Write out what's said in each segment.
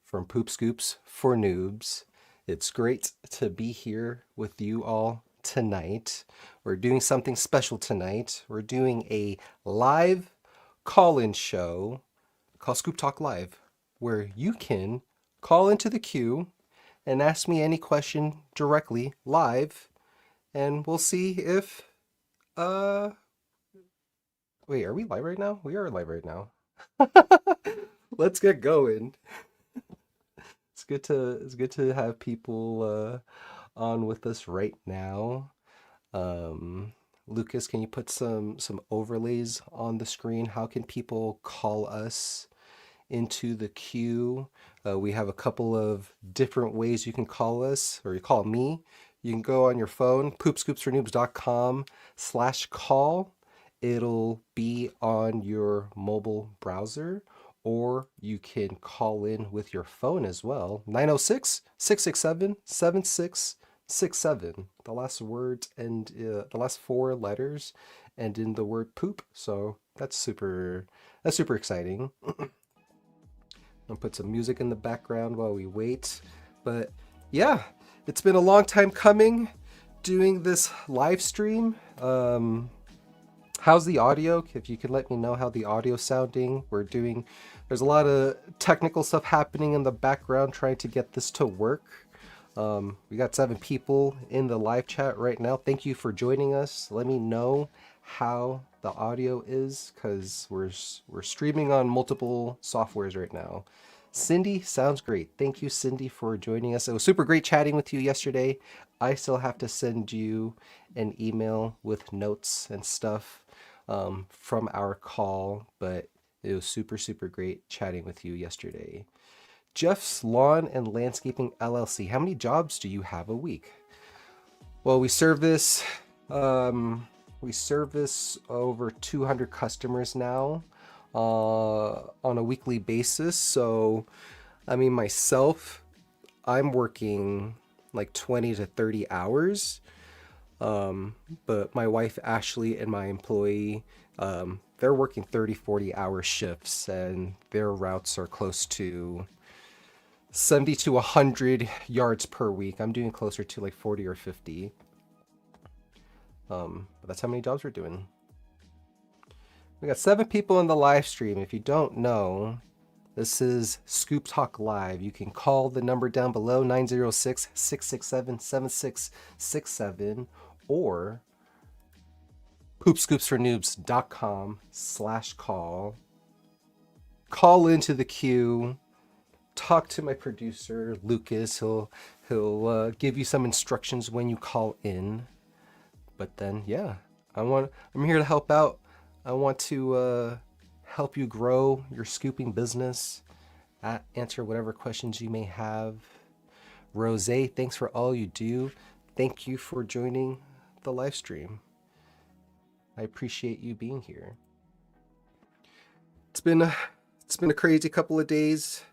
from Poop Scoops for Noobs. It's great to be here with you all tonight. We're doing something special tonight. We're doing a live call-in show called Scoop Talk Live, where you can call into the queue and ask me any question directly live, and we'll see if uh wait, are we live right now? We are live right now. Let's get going. It's good to have people on with us right now. Um, Lucas, can you put some overlays on the screen? How can people call us into the queue? We have a couple of different ways you can call us, or you call me. You can go on your phone, poopscoopsfornoobs.com/call. It'll be on your mobile browser, or you can call in with your phone as well. 906-667-7667. The last words and the last four letters and in the word poop. So that's super exciting. I'll put some music in the background while we wait. But yeah, it's been a long time coming doing this live stream. How's the audio? If you can let me know how the audio's sounding. There's a lot of technical stuff happening in the background trying to get this to work. We got 7 people in the live chat right now. Thank you for joining us. Let me know how the audio is, because we're streaming on multiple softwares right now. Cindy, sounds great. Thank you, Cindy, for joining us. It was super great chatting with you yesterday. I still have to send you an email with notes and stuff from our call, but it was super great chatting with you yesterday. Jeff's Lawn and Landscaping LLC. How many jobs do you have a week? Well, we service over 200 customers now on a weekly basis. So, I mean, myself, I'm working like 20 to 30 hours. But my wife, Ashley, and my employee, they're working 30, 40-hour shifts, and their routes are close to 70 to 100 yards per week. I'm doing closer to like 40 or 50. But that's how many jobs we're doing. We got 7 people in the live stream. If you don't know, this is Scoop Talk Live. You can call the number down below, 906-667-7667, or poopscoopsfornoobs.com/call. Call into the queue. Talk to my producer, Lucas. He'll give you some instructions when you call in. But then, yeah, I'm here to help out. I want to help you grow your scooping business, answer whatever questions you may have. Rose, thanks for all you do. Thank you for joining the live stream. I appreciate you being here. It's been a crazy couple of days,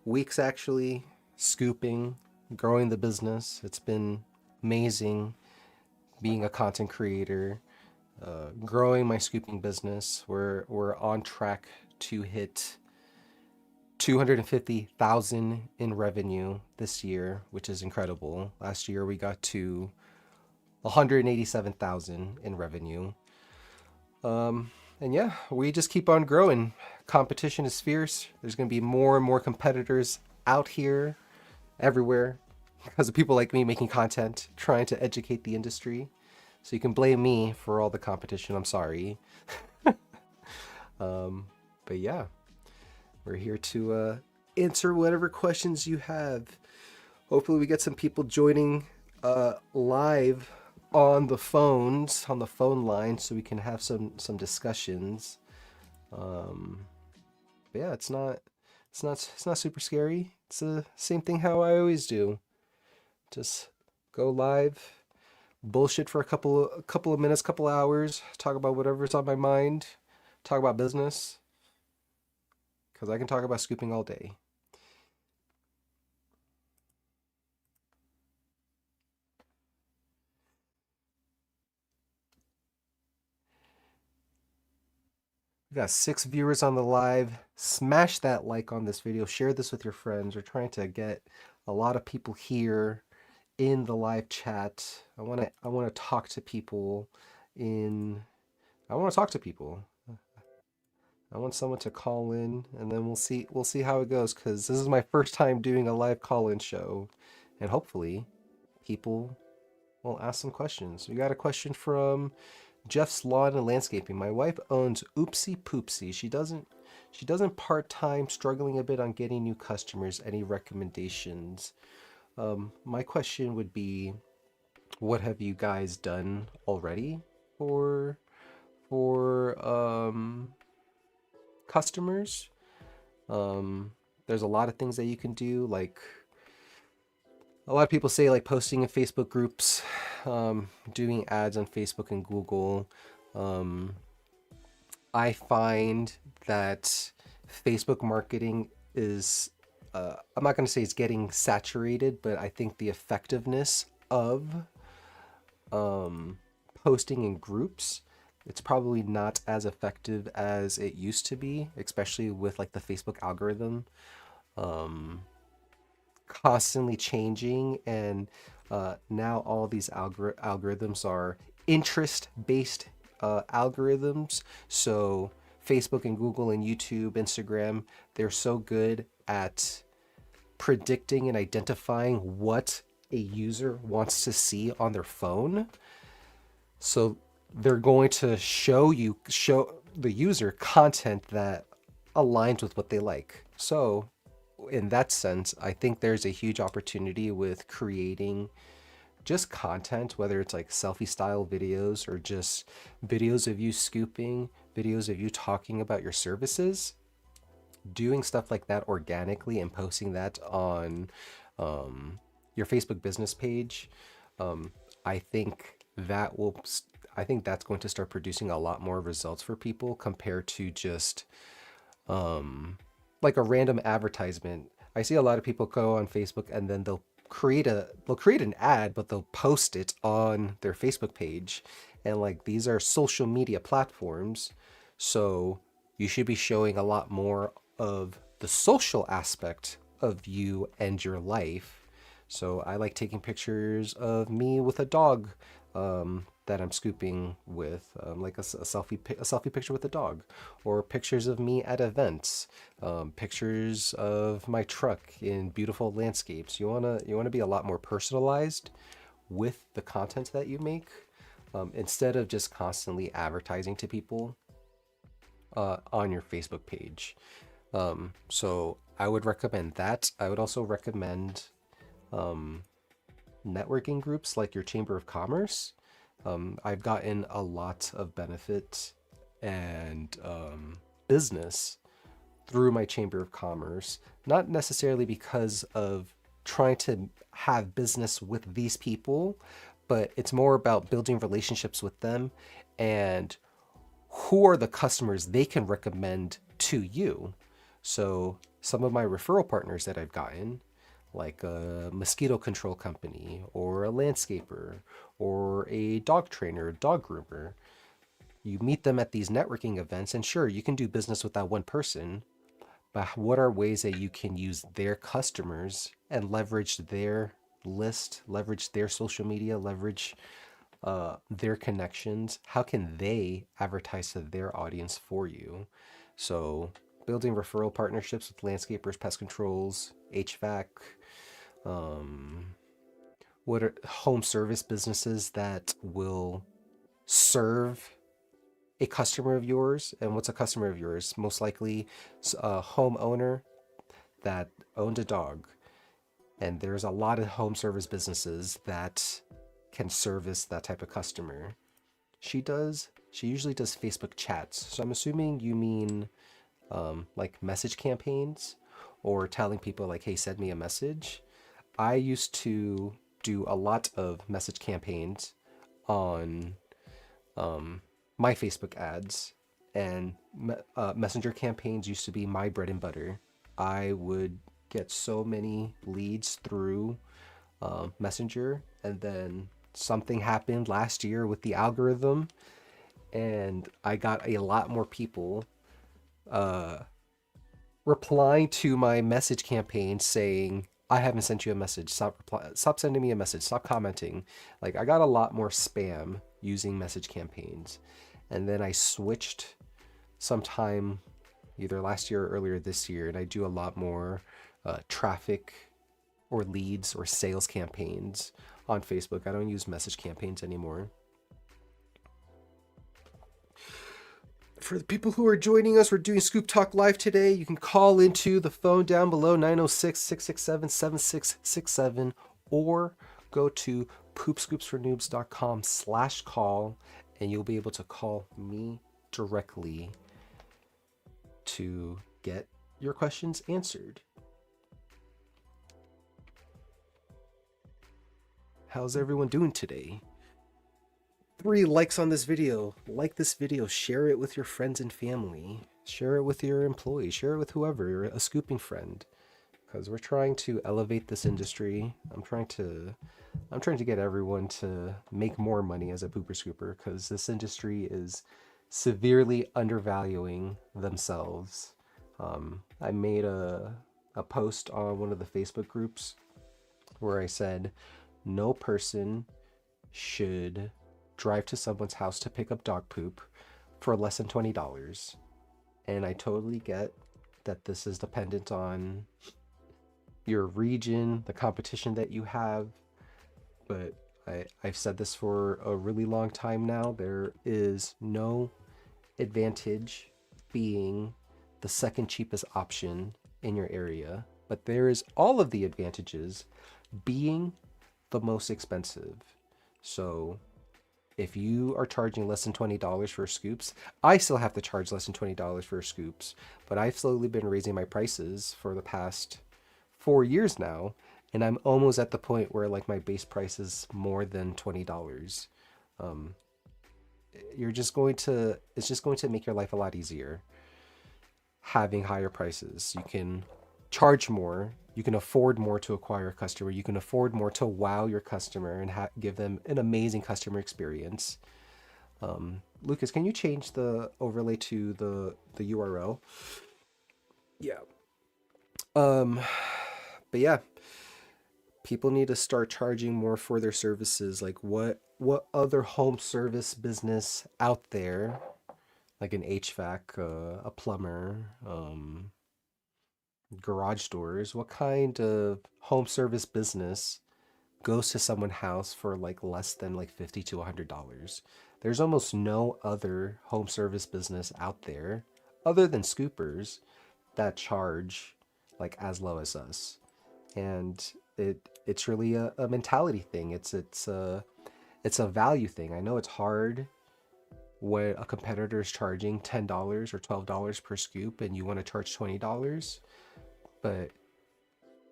weeks actually, scooping, growing the business. It's been amazing being a content creator, growing my scooping business. We're on track to hit 250,000 in revenue this year, which is incredible. Last year we got to 187,000 in revenue. And yeah, we just keep on growing. Competition is fierce. There's going to be more and more competitors out here, everywhere, because of people like me making content, trying to educate the industry. So you can blame me for all the competition. I'm sorry. But yeah, we're here to answer whatever questions you have. Hopefully we get some people joining live on the phones, on the phone line, so we can have some discussions. But yeah, it's not super scary. It's the same thing how I always do. Just go live, bullshit for a couple of minutes, couple of hours, talk about whatever's on my mind, talk about business, because I can talk about scooping all day. We got 6 viewers on the live. Smash that like on this video. Share this with your friends. We're trying to get a lot of people here in the live chat. I want to talk to people in I want to talk to people. I want someone to call in, and then we'll see how it goes, cuz this is my first time doing a live call-in show, and hopefully people will ask some questions. We got a question from Jeff's Lawn and Landscaping. My wife owns Oopsie Poopsie. She doesn't part-time, struggling a bit on getting new customers. Any recommendations? My question would be, what have you guys done already for for customers? There's a lot of things that you can do. Like a lot of people say, like posting in Facebook groups, doing ads on Facebook and Google. Um, I find that Facebook marketing is, I'm not going to say it's getting saturated, but I think the effectiveness of um, posting in groups, it's probably not as effective as it used to be, especially with like the Facebook algorithm um, constantly changing. And now all these algorithms are interest based algorithms. So Facebook and Google and YouTube, Instagram, they're so good at predicting and identifying what a user wants to see on their phone. So they're going to show the user content that aligns with what they like. So in that sense, I think there's a huge opportunity with creating just content, whether it's like selfie style videos or just videos of you scooping, videos of you talking about your services, doing stuff like that organically and posting that on your Facebook business page. um, I think that will, I think that's going to start producing a lot more results for people compared to just um, like a random advertisement. I see a lot of people go on Facebook and then they'll create an ad, but they'll post it on their Facebook page. And like these are social media platforms, so you should be showing a lot more of the social aspect of you and your life. So I like taking pictures of me with a dog that I'm scooping with, like a selfie picture with a dog, or pictures of me at events, pictures of my truck in beautiful landscapes. You wanna be a lot more personalized with the content that you make, instead of just constantly advertising to people on your Facebook page. So I would recommend that. I would also recommend um, networking groups like your Chamber of Commerce. I've gotten a lot of benefit and business through my Chamber of Commerce, not necessarily because of trying to have business with these people, but it's more about building relationships with them and who are the customers they can recommend to you. So some of my referral partners that I've gotten, like a mosquito control company or a landscaper or a dog trainer, dog groomer, you meet them at these networking events, and sure, you can do business with that one person, but what are ways that you can use their customers and leverage their list, leverage their social media, leverage their connections? How can they advertise to their audience for you? So, building referral partnerships with landscapers, pest controls, HVAC, um, what are home service businesses that will serve a customer of yours? And what's a customer of yours? Most likely a homeowner that owned a dog. And there's a lot of home service businesses that can service that type of customer. She usually does Facebook chats. So I'm assuming you mean like message campaigns or telling people like, hey, send me a message. I used to do a lot of message campaigns on my Facebook ads, and messenger campaigns used to be my bread and butter. I would get so many leads through Messenger, and then something happened last year with the algorithm, and I got a lot more people replying to my message campaign saying, I haven't sent you a message. Stop sending me a message. Stop commenting. Like, I got a lot more spam using message campaigns. And then I switched sometime either last year or earlier this year, and I do a lot more traffic or leads or sales campaigns on Facebook. I don't use message campaigns anymore. For the people who are joining us, we're doing Scoop Talk Live today. You can call into the phone down below, 906-667-7667, or go to poopscoopsfornoobs.com/call, and you'll be able to call me directly to get your questions answered. How's everyone doing today? 3 likes on this video. Like this video, share it with your friends and family. Share it with your employees, share it with whoever, a scooping friend. Because we're trying to elevate this industry. I'm trying to get everyone to make more money as a pooper scooper, because this industry is severely undervaluing themselves. I made a post on one of the Facebook groups where I said, no person should drive to someone's house to pick up dog poop for less than $20. And I totally get that this is dependent on your region, the competition that you have, but I've said this for a really long time now. There is no advantage being the second cheapest option in your area, but there is all of the advantages being the most expensive. So if you are charging less than $20 for scoops, I still have to charge less than $20 for scoops, but I've slowly been raising my prices for the past 4 years now, and I'm almost at the point where like my base price is more than $20. It's just going to make your life a lot easier having higher prices. You can charge more, you can afford more to acquire a customer, you can afford more to wow your customer and give them an amazing customer experience. Lucas, can you change the overlay to the URL? Yeah. But yeah, people need to start charging more for their services. Like what other home service business out there, like an HVAC, a plumber, garage doors, what kind of home service business goes to someone's house for like less than like $50 to $100? There's almost no other home service business out there other than scoopers that charge like as low as us. And it's really a mentality thing. It's a value thing. I know it's hard when a competitor is charging $10 or $12 per scoop and you want to charge $20, but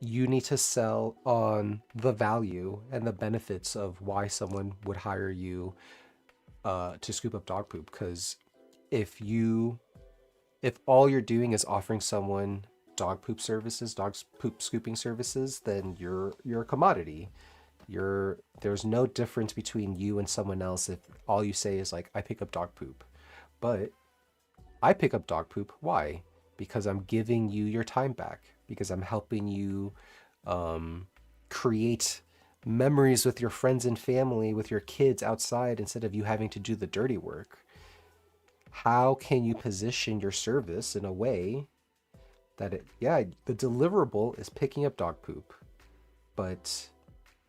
you need to sell on the value and the benefits of why someone would hire you to scoop up dog poop. Because if all you're doing is offering someone dog poop services, dog poop scooping services, then you're a commodity. There's no difference between you and someone else if all you say is like, I pick up dog poop. But I pick up dog poop. Why? Because I'm giving you your time back, because I'm helping you create memories with your friends and family, with your kids outside, instead of you having to do the dirty work. How can you position your service in a way that the deliverable is picking up dog poop, but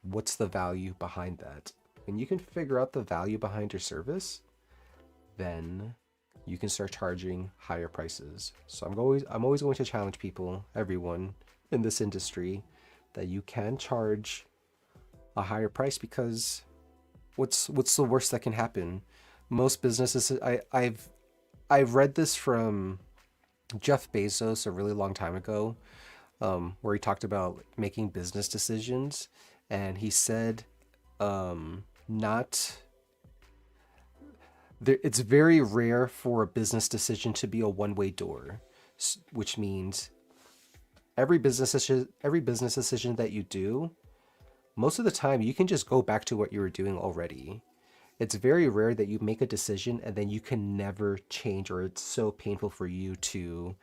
what's the value behind that? When you can figure out the value behind your service, then you can start charging higher prices. So I'm always going to challenge people, everyone in this industry, that you can charge a higher price, because what's the worst that can happen? Most businesses, I've read this from Jeff Bezos a really long time ago, where he talked about making business decisions, and he said, it's very rare for a business decision to be a one-way door, which means every business decision that you do, most of the time you can just go back to what you were doing already. It's very rare that you make a decision and then you can never change, or it's so painful for you to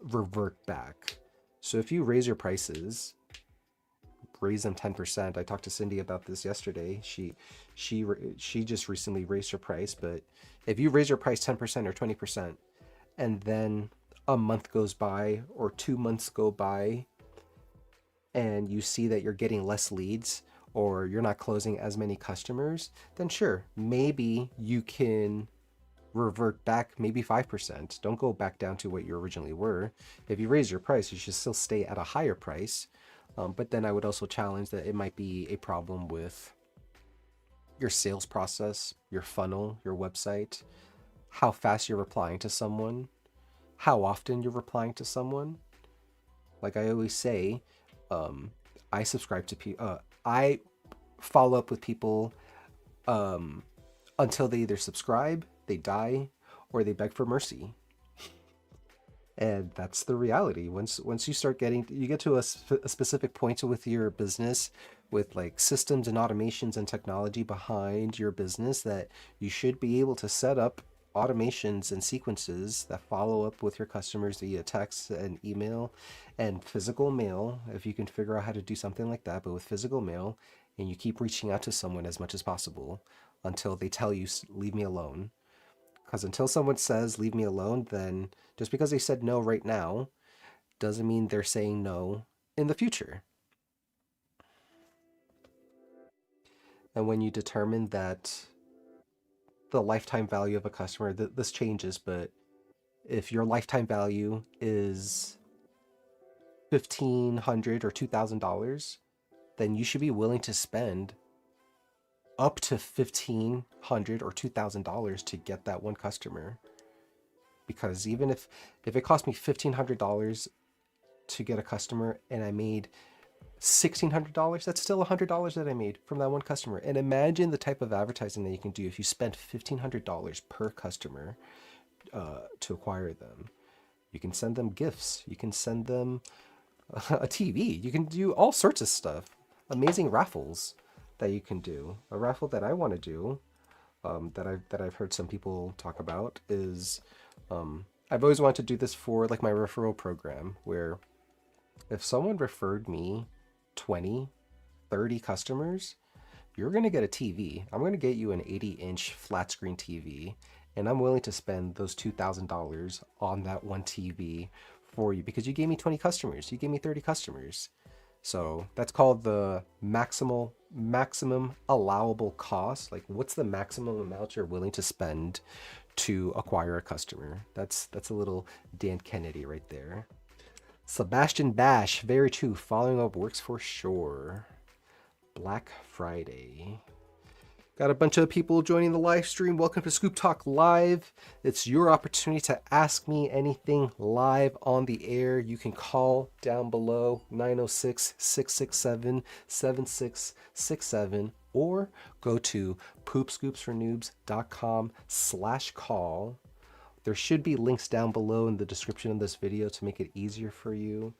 revert back. So if you raise your prices, raise them 10%. I talked to Cindy about this yesterday. She just recently raised her price, but if you raise your price 10% or 20% and then a month goes by or 2 months go by and you see that you're getting less leads or you're not closing as many customers, then sure, maybe you can revert back maybe 5%. Don't go back down to what you originally were. If you raise your price, you should still stay at a higher price. But then I would also challenge that it might be a problem with your sales process, your funnel, your website, how fast you're replying to someone, how often you're replying to someone. Like I always say, um, I subscribe to people. I follow up with people until they either subscribe, they die, or they beg for mercy. And that's the reality. Once you start getting, you get to a specific point with your business, with like systems and automations and technology behind your business, that you should be able to set up automations and sequences that follow up with your customers via text and email and physical mail, if you can figure out how to do something like that, but with physical mail, and you keep reaching out to someone as much as possible until they tell you, leave me alone. Because until someone says, leave me alone, then just because they said no right now doesn't mean they're saying no in the future. And when you determine that the lifetime value of a customer, this changes, but if your lifetime value is $1,500 or $2,000, then you should be willing to spend up to $1,500 or $2,000 to get that one customer. Because even if it cost me $1,500 to get a customer and I made $1,600, that's still $100 that I made from that one customer. And imagine the type of advertising that you can do if you spend $1,500 per customer to acquire them. You can send them gifts. You can send them a TV. You can do all sorts of stuff. Amazing raffles that you can do. A raffle that I want to do, that I've heard some people talk about, is I've always wanted to do this for like my referral program, where if someone referred me 20, 30 customers, you're going to get a TV. I'm going to get you an 80-inch flat screen TV, and I'm willing to spend those $2,000 on that one TV for you because you gave me 20 customers. You gave me 30 customers. So that's called the maximum allowable cost. Like, what's the maximum amount you're willing to spend to acquire a customer? That's a little Dan Kennedy right there. Sebastian Bash, very true. Following up works for sure. Black Friday. Got a bunch of people joining the live stream. Welcome to Scoop Talk Live. It's your opportunity to ask me anything live on the air. You can call down below 906-667-7667 or go to poopscoopsfornoobs.com/call. There should be links down below in the description of this video to make it easier for you.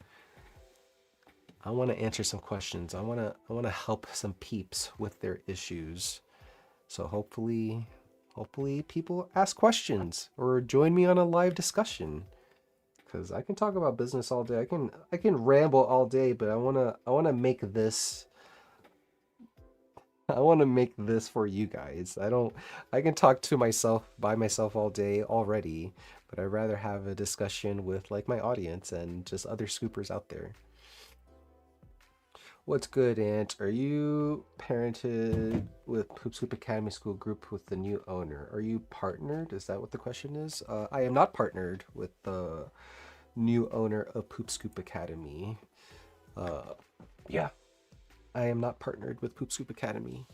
I want to answer some questions. I want to help some peeps with their issues. So hopefully people ask questions or join me on a live discussion, because I can talk about business all day. I can ramble all day, but I want to make this for you guys. I can talk to myself by myself all day already, but I'd rather have a discussion with like my audience and just other scoopers out there. What's good, Aunt? Are you parented with Poop Scoop Academy School Group with the new owner? Are you partnered? Is that what the question is? I am not partnered with the new owner of Poop Scoop Academy. Yeah, I am not partnered with Poop Scoop Academy.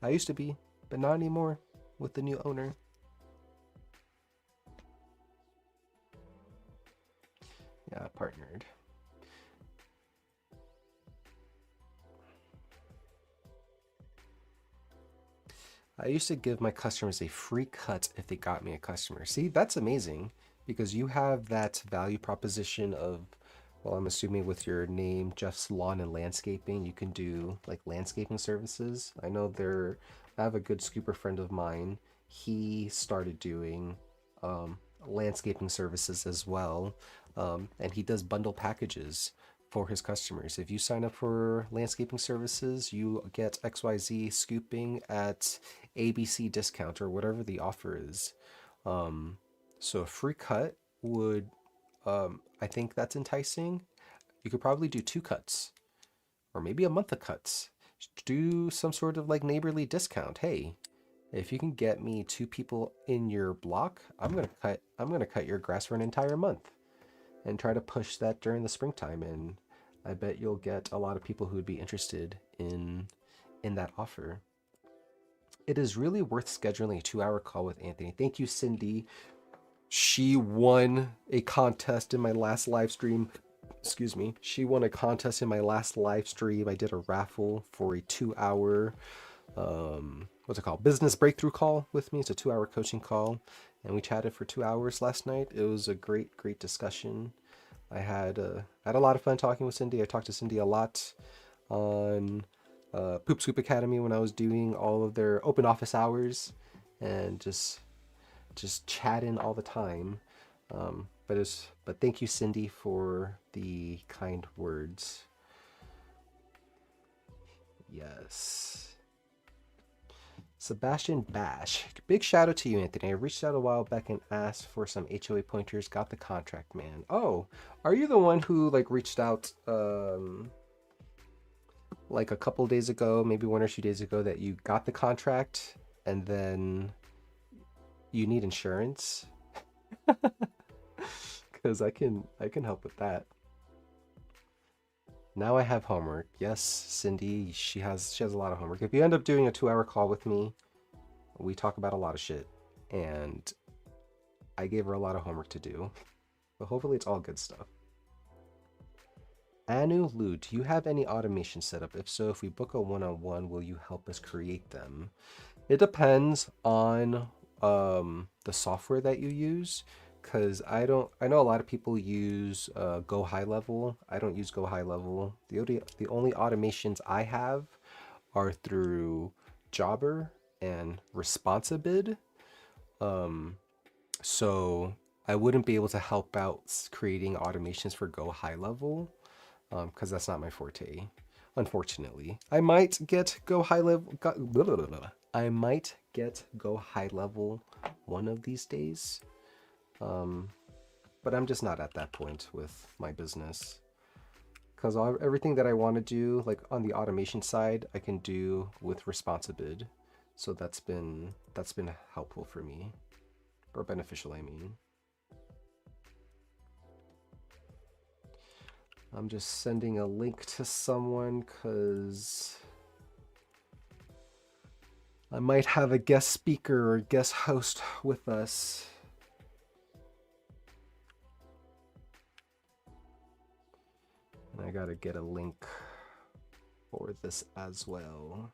I used to be, but not anymore with the new owner. Yeah, partnered. I used to give my customers a free cut if they got me a customer. See, that's amazing because you have that value proposition of, well, I'm assuming with your name, Jeff's Lawn and Landscaping, you can do like landscaping services. I I have a good scooper friend of mine. He started doing landscaping services as well, and he does bundle packages for his customers. If you sign up for landscaping services, you get XYZ scooping at ABC discount or whatever the offer is. Um, so a free cut would, I think that's enticing. You could probably do two cuts or maybe a month of cuts. Do some sort of like neighborly discount. Hey, if you can get me two people in your block, I'm gonna cut your grass for an entire month and try to push that during the springtime, and I bet you'll get a lot of people who would be interested in that offer. It is really worth scheduling a 2 hour call with Anthony. Thank you, Cindy. She won a contest in my last live stream. Excuse me. She won a contest in my last live stream. I did a raffle for a 2 hour what's it called? Business breakthrough call with me. It's a 2 hour coaching call. And we chatted for 2 hours last night. It was a great discussion. I had a lot of fun talking with Cindy. I talked to Cindy a lot on Poop Scoop Academy when I was doing all of their open office hours and just chatting all the time. But thank you, Cindy, for the kind words. Yes. Sebastian Bash. Big shout out to you, Anthony. I reached out a while back and asked for some HOA pointers. Got the contract, man. Oh, are you the one who like reached out like a couple days ago, maybe 1 or 2 days ago, that you got the contract and then you need insurance? Because I can help with that. Now I have homework. Yes, Cindy, she has a lot of homework. If you end up doing a 2 hour call with me, we talk about a lot of shit. And I gave her a lot of homework to do. But hopefully it's all good stuff. Anu Lu, do you have any automation set up? If so, if we book a one-on-one, will you help us create them? It depends on the software that you use. Because I know a lot of people use Go High Level. I don't use Go High Level. The only automations I have are through Jobber and Responsibid. Um, so I wouldn't be able to help out creating automations for Go High Level because that's not my forte. Unfortunately, I might get Go High Level. I might get Go High Level one of these days. Um, but I'm just not at that point with my business because everything that I want to do, like on the automation side, I can do with Responsibid. So that's been helpful for me, or beneficial, I mean. I'm just sending a link to someone because I might have a guest speaker or guest host with us. And I gotta get a link for this as well.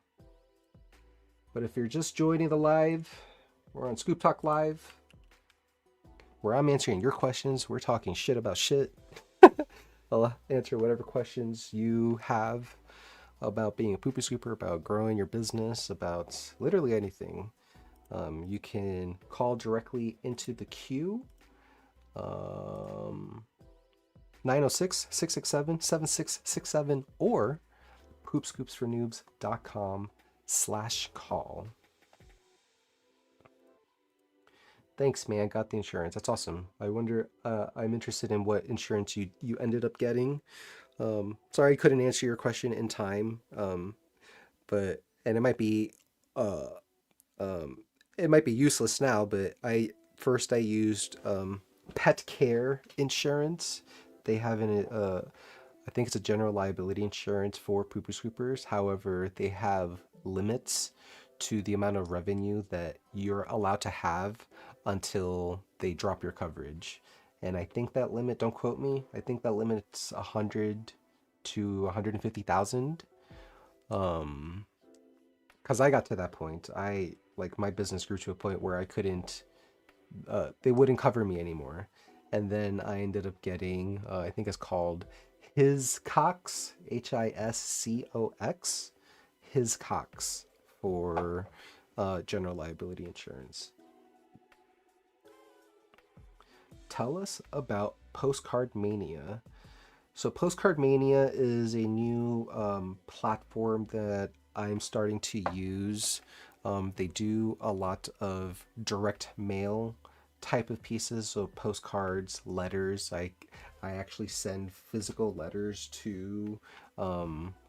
But if you're just joining the live, we're on Scoop Talk Live, where I'm answering your questions. We're talking shit about shit. I'll answer whatever questions you have about being a poopy scooper, about growing your business, about literally anything. You can call directly into the queue. 906-667-7667 or poopscoopsfornoobs.com/call. Thanks, man. Got the insurance. That's awesome. I wonder, I'm interested in what insurance you ended up getting. Sorry I couldn't answer your question in time. But and uh it might be useless now, but I used pet care insurance. They have I think it's a general liability insurance for pooper scoopers. However, they have limits to the amount of revenue that you're allowed to have until they drop your coverage. And I think that limit, don't quote me, I think that limit's 100 to 150,000. Um, because I got to that point. My business grew to a point where I couldn't, they wouldn't cover me anymore. And then I ended up getting, I think it's called Hiscox, Hiscox, Hiscox, for general liability insurance. Tell us about Postcard Mania. So Postcard Mania is a new platform that I'm starting to use. They do a lot of direct mail type of pieces, so postcards, letters. I actually send physical letters to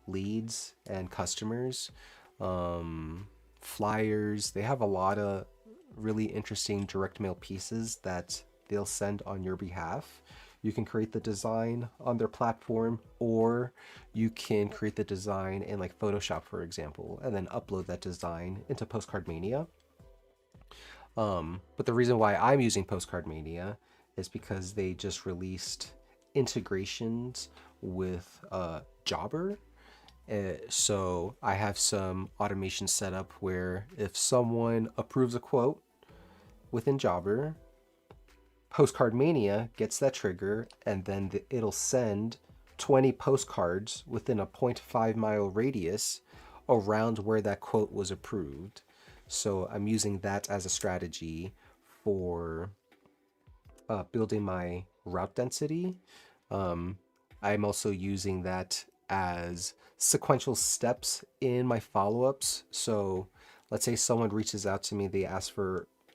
leads and customers, flyers. They have a lot of really interesting direct mail pieces that they'll send on your behalf. You can create the design on their platform, or you can create the design in like Photoshop, for example, and then upload that design into Postcard Mania. But the reason why I'm using Postcard Mania is because they just released integrations with Jobber. So I have some automation set up where if someone approves a quote within Jobber, Postcard Mania gets that trigger, and then it'll send 20 postcards within a 0.5 mile radius around where that quote was approved. So I'm using that as a strategy for building my route density. I'm also using that as sequential steps in my follow-ups. So let's say someone reaches out to me, they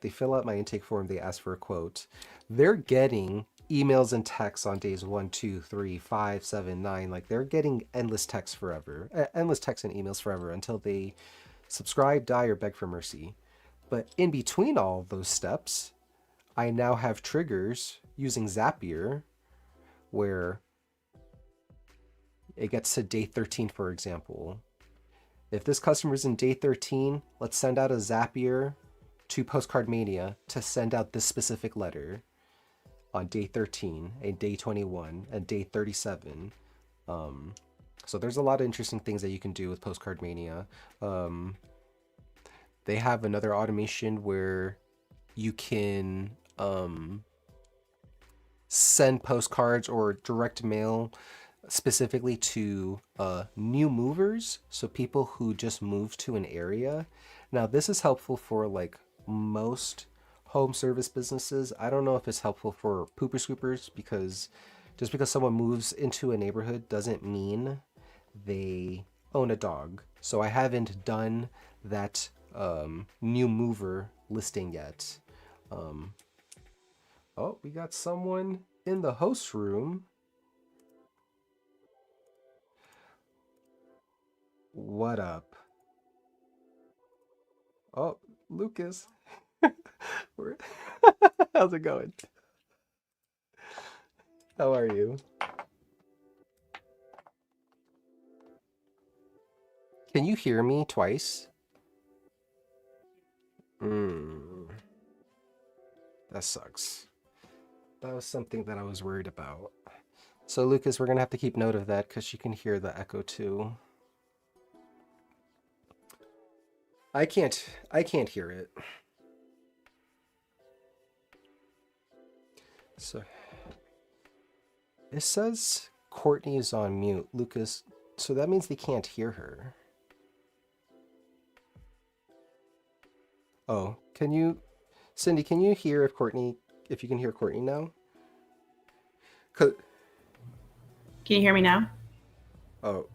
fill out my intake form, they ask for a quote. They're getting emails and texts on days 1, 2, 3, 5, 7, 9. Like they're getting endless texts forever, endless texts and emails forever until they subscribe, die, or beg for mercy. But in between all of those steps, I now have triggers using Zapier where it gets to day 13, for example. If this customer is in day 13, let's send out a Zapier to Postcard Mania to send out this specific letter on day 13, and day 21, and day 37. So there's a lot of interesting things that you can do with Postcard Mania. They have another automation where you can send postcards or direct mail specifically to new movers, so people who just moved to an area. Now this is helpful for like most home service businesses. I don't know if it's helpful for pooper scoopers, because just because someone moves into a neighborhood doesn't mean they own a dog. So I haven't done that new mover listing yet. Oh, we got someone in the host room. What up? Oh, Lucas. How's it going? How are you? Can you hear me twice? Hmm, that sucks. That was something that I was worried about. So Lucas, we're gonna have to keep note of that because you can hear the echo too. I can't hear it. So it says Courtney is on mute, Lucas. So that means they can't hear her. Oh, Cindy, can you hear if you can hear Courtney now? 'Cause- Can you hear me now? Oh,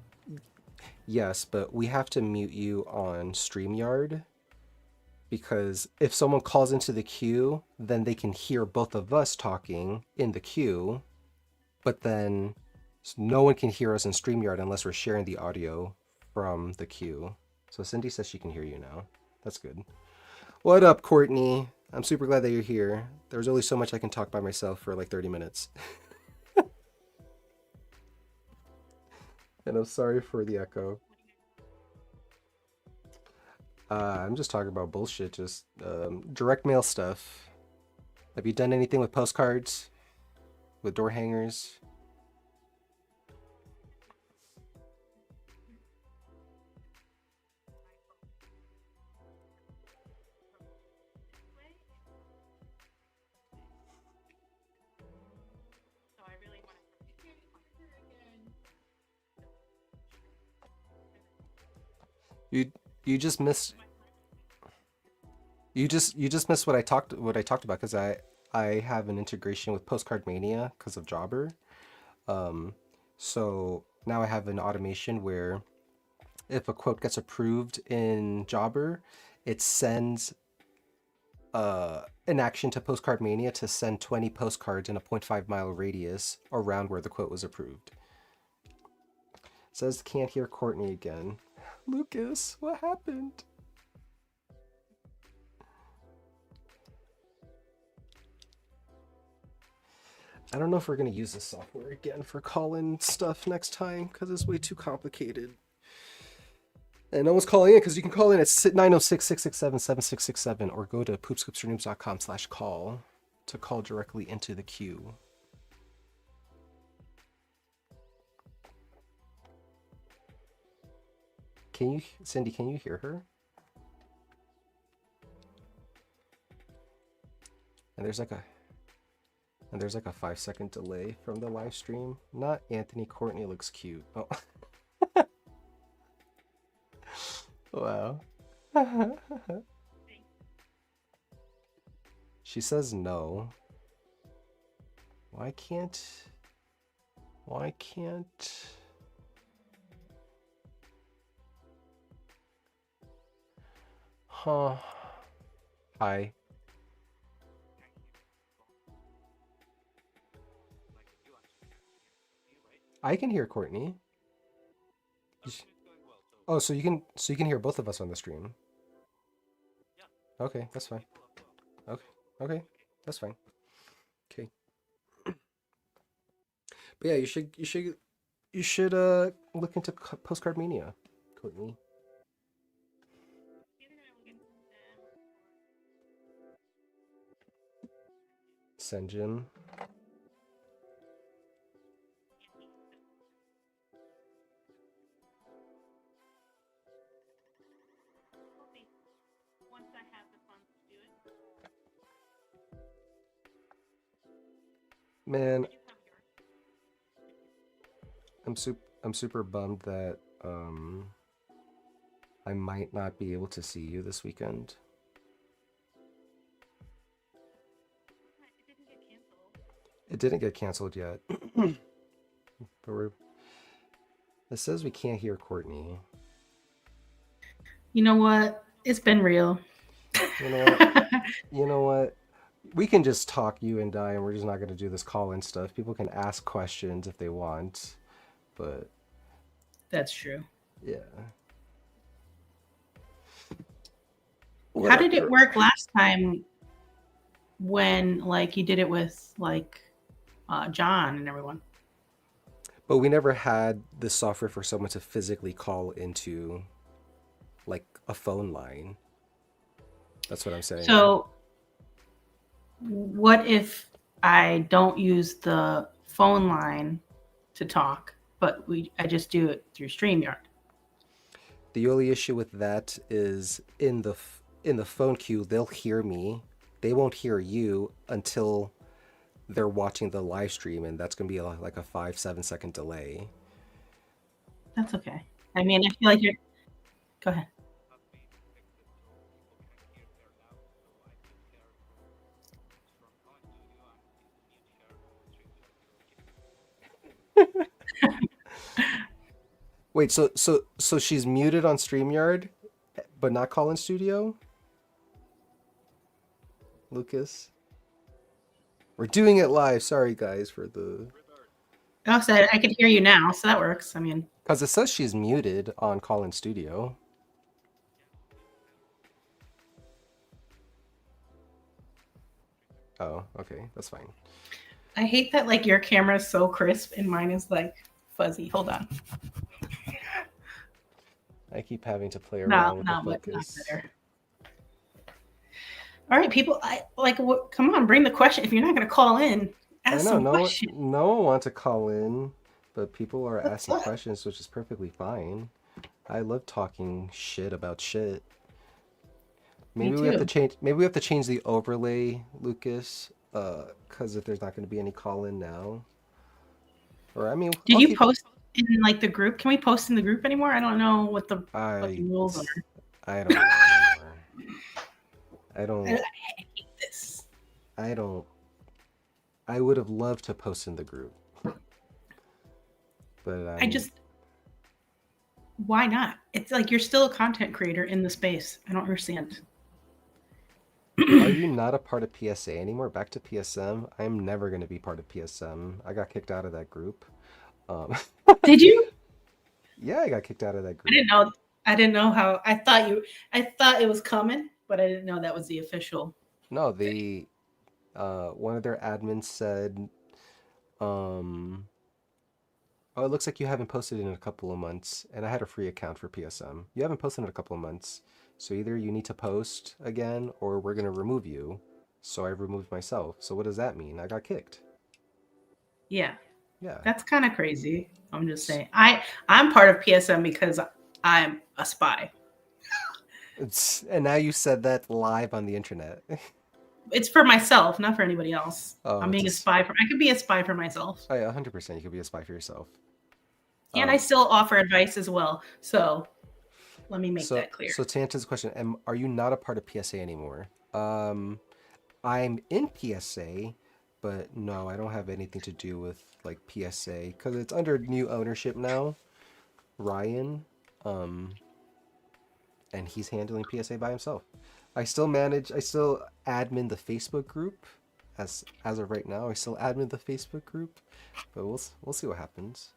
yes, but we have to mute you on StreamYard because if someone calls into the queue, then they can hear both of us talking in the queue, but then no one can hear us in StreamYard unless we're sharing the audio from the queue. So Cindy says she can hear you now. That's good. What up, Courtney? I'm super glad that you're here. There's only so much I can talk by myself for like 30 minutes. And I'm sorry for the echo. I'm just talking about bullshit, just direct mail stuff. Have you done anything with postcards? With door hangers? You you just missed You just missed what I talked about because I have an integration with Postcard Mania because of Jobber. Um, so now I have an automation where if a quote gets approved in Jobber, it sends an action to Postcard Mania to send 20 postcards in a 0.5 mile radius around where the quote was approved. Says can't hear Courtney again. Lucas, what happened? I don't know if we're gonna use this software again for call-in stuff next time because it's way too complicated. And no one's calling in because you can call in at 906-667-7667 or go to poopscoopsfornoobs.com/call to call directly into the queue. Cindy, can you hear her? And there's like a 5-second delay from the live stream. Not Anthony. Courtney looks cute. Oh. Wow. She says no. Why can't... Huh. Hi. I can hear Courtney. Oh, so you can hear both of us on the stream. Okay, that's fine. Okay, okay, that's fine. Okay, but yeah, you should look into Postcard Mania, Courtney. Senjin. Man, I'm super bummed that I might not be able to see you this weekend. It didn't get canceled yet, but it says we can't hear Courtney. You know what? It's been real. You know what? You know what? We can just talk, you and I, and we're just not going to do this call-in stuff. People can ask questions if they want, but That's true. yeah. How did it Whatever. work last time when like you did it with like John and everyone? But we never had the software for someone to physically call into like a phone line. That's what I'm saying. So what if I don't use the phone line to talk, but I just do it through StreamYard? The only issue with that is in the phone queue, they'll hear me. They won't hear you until they're watching the live stream, and that's gonna be like a 5-7 second delay. That's okay. I mean, I feel like you're. Go ahead. Wait, so she's muted on StreamYard, but not call in studio? Lucas? We're doing it live. Sorry guys for the Oh, so I can hear you now, so that works. I mean, because it says she's muted on call in studio. Oh, okay, that's fine. I hate that like your camera is so crisp and mine is like fuzzy. Hold on. I keep having to play No, around with the not focus. better. All right, people. I like. Come on, bring the question. If you're not going to call in, I ask know some questions. no one wants to call in, but people are What's asking up? questions, which is perfectly fine. I love talking shit about shit. Me Maybe we have to too. change. Maybe we have to change the overlay, Lucas. Because if there's not going to be any call in now, or I mean, Did I'll you keep. post in like the group? Can we post in the group anymore? I don't know what the I fucking rules are. I don't know anymore. I I don't. hate this. I don't. I would have loved to post in the group, but I I'm. just, why not? It's like you're still a content creator in the space. I don't understand. Are you not a part of PSA anymore? Back to PSM. I'm never gonna be part of PSM. I got kicked out of that group. Um, Did you? yeah, I got kicked out of that I group. didn't know. I didn't know how. I thought you. I thought it was coming, but I didn't know that was the official No, thing. one of their admins said, oh, it looks like you haven't posted in a couple of months, and I had a free account for PSM. You haven't posted in a couple of months, so either you need to post again, or we're gonna remove you. So I removed myself. So what does that mean? I got kicked. Yeah, Yeah. that's kind of crazy. I'm just saying. I'm part of PSM because I'm a spy. And now you said that live on the internet. It's for myself, not for anybody else. Oh, I'm it's being a spy for. I could be a spy for myself, oh, yeah, 100% you could be a spy for yourself. and I Um, still offer advice as well. So let me make so that clear. so to answer this question, are you not a part of PSA anymore? I'm in PSA, but no, I don't have anything to do with like PSA because it's under new ownership now, Ryan, um, and he's handling PSA by himself. I still admin the Facebook group as of right now. I still admin the Facebook group, but we'll see what happens.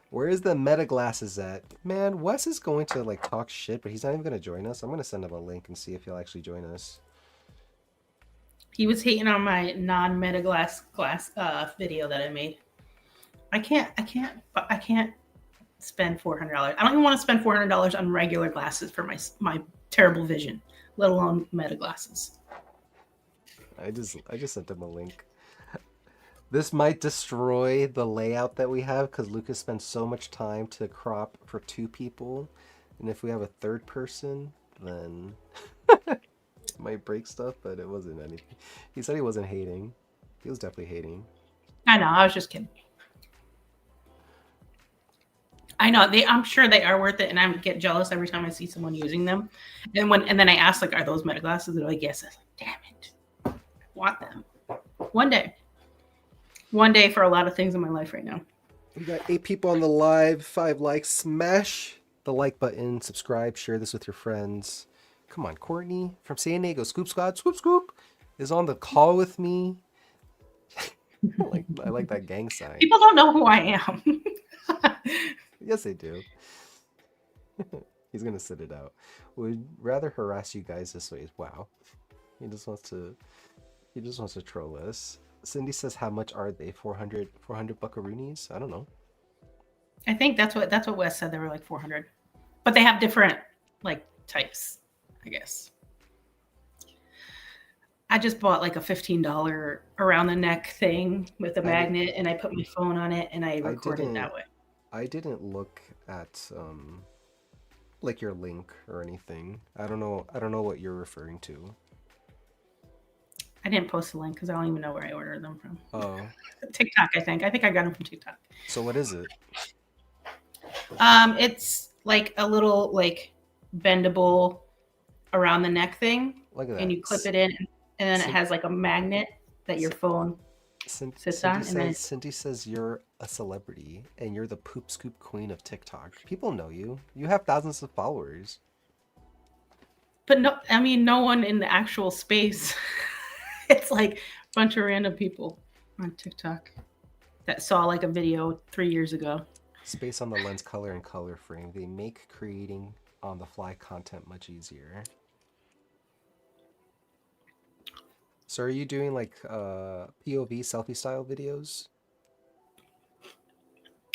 Where is the meta glasses at? Man, Wes is going to like talk shit, but he's not even gonna join us. I'm gonna send him a link and see if he'll actually join us. He was hating on my non-meta glass video that I made. I can't spend $400. I don't even want to spend $400 on regular glasses for my terrible vision, let alone meta glasses. I just sent him a link. This might destroy the layout that we have because Lucas spends so much time to crop for two people, and if we have a third person, then it might break stuff. But it wasn't anything. He said he wasn't hating. He was definitely hating. I know. I was just kidding. I know they. I'm sure they are worth it, and I get jealous every time I see someone using them. And then I ask like, "Are those meta glasses?" They're like, "Yes." I'm like, "Damn it, I want them one day." One day for a lot of things in my life right now. We got 8 people on the live, 5 likes. Smash the like button, subscribe, share this with your friends. Come on, Courtney from San Diego, Scoop Squad, Swoop Scoop, is on the call with me. I like that gang sign. People don't know who I am. Yes, they do. He's gonna sit it out. Would rather harass you guys this way. Wow, he just wants to. He just wants to troll us. Cindy says, "How much are they? 400 buckaroonies? I don't know." I think that's what Wes said. They were like 400, but they have different like types, I guess. I just bought like a $15 around the neck thing with a I did. magnet, and I put my phone on it and I I recorded didn't. that way. I didn't look at like your link or anything. I don't know. I don't know what you're referring to. I didn't post the link because I don't even know where I ordered them from. Oh, TikTok, I think. I think I got them from TikTok. so what is it? It's like a little like bendable around the neck thing, Look at and that. you clip it in, and then it Cin- has like a magnet that your phone sits on, and then Cindy says you're a celebrity and you're the poop scoop queen of TikTok. People know you. You have thousands of followers. but no, I mean, no one in the actual space. It's like a bunch of random people on TikTok that saw like a video 3 years ago. Space on the lens, color, and color frame. They make creating on the fly content much easier. So are you doing like POV selfie style videos?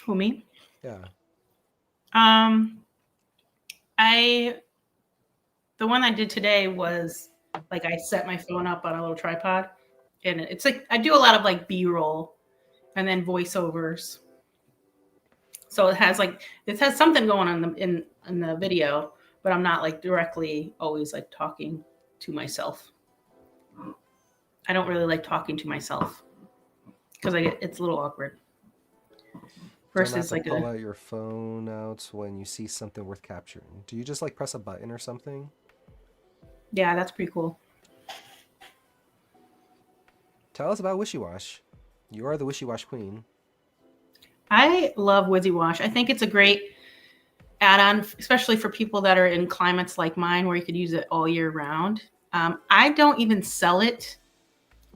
Who me? Yeah. Um, I the one I did today was like I set my phone up on a little tripod, and it's like I do a lot of like B-roll and then voiceovers. So it has something going on in the video, but I'm not like directly always like talking to myself. I don't really like talking to myself because it's a little awkward. Don't have Versus to like pull a out your phone out when you see something worth capturing. Do you just like press a button or something? Yeah, that's pretty cool. Tell us about Wishy Wash. You are the Wishy Wash queen. I love Wizzy Wash. I think it's a great add-on, especially for people that are in climates like mine where you could use it all year round. I don't even sell it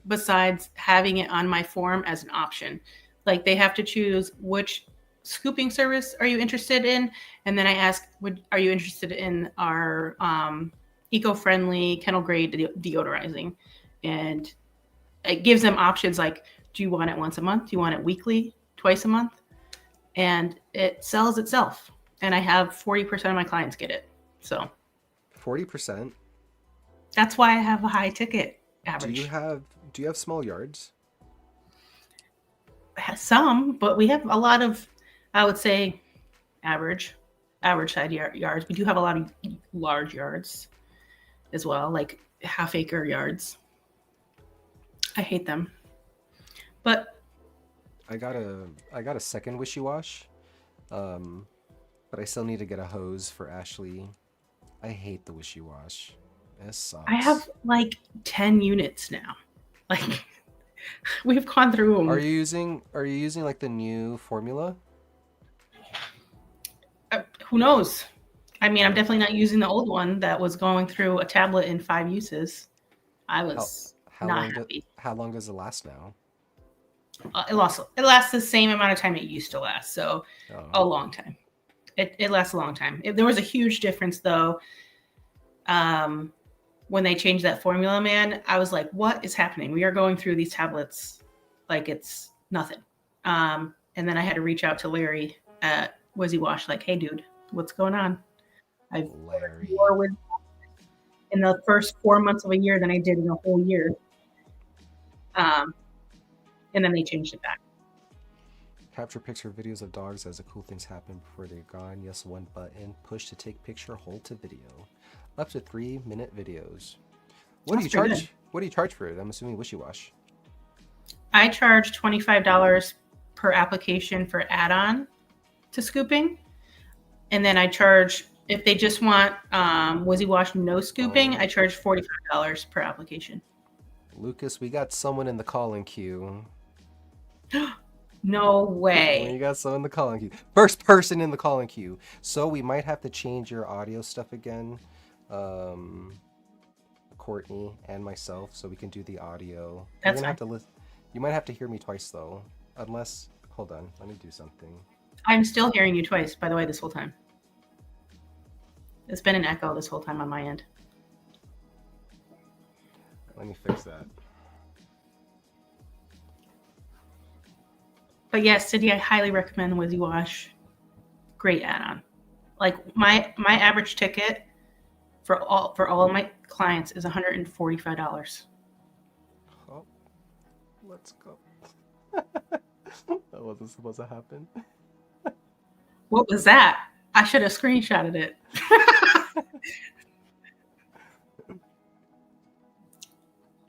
besides having it on my form as an option. Like they have to choose which scooping service are you interested in, and then I ask, are you interested in our eco-friendly kennel grade deodorizing? And it gives them options like, do you want it once a month? Do you want it weekly, twice a month? And it sells itself. And I have 40% of my clients get it. So 40%. that's why I have a high ticket Do you average. have do you have small yards? Some, but we have a lot of, I would say, average, average side yards. We do have a lot of large yards as well, like half-acre yards. I hate them, but I got a second Wishy Wash. Um, but I still need to get a hose for Ashley. I hate the Wishy Wash. It I have sucks. like 10 units now. Like we've gone through Are them. you using like the new formula? Who knows? I mean, I'm Oh, definitely not using the old one that was going through a tablet in 5 uses. I how was how not long do, happy. how long does it last now? It lasts the same amount of time it used to last, so a Oh, long time. It lasts a long time. There was a huge difference though. Um, when they changed that formula, man, I was like, what is happening? We are going through these tablets like it's nothing. And then I had to reach out to Larry at Wizzy Wash, like, hey, dude, what's going on? I've ordered Larry. more with in the first 4 months of a year than I did in a whole year. Um, and then they changed it back. Capture picture videos of dogs as the cool things happen before they're gone. Yes, one button. Push to take picture, hold to video. Up to 3-minute videos. What do That's you pretty good. charge? What do you charge for it? I'm assuming Wishy Wash. I charge $25 per application for add-on to scooping, and then I charge if they just want Wizzy Wash no scooping. I Oh, charge $45 per application. Lucas, we got someone in the calling queue. No We way. got someone in the calling queue. First person in the calling queue. So we might have to change your audio stuff again. Um, Courtney and myself, so we can do the audio. You're That's gonna have fine. to listen. You might have to hear me twice though, unless. Hold on, let me do something. I'm still hearing you twice, by the way, this whole time. It's been an echo this whole time on my end. Let me fix that. But yes, Cindy, I highly recommend Wizzy Wash. Great add-on. Like my average ticket for all of my clients is $145. Oh, let's go. That wasn't supposed to happen. What was that? I should have screenshotted it.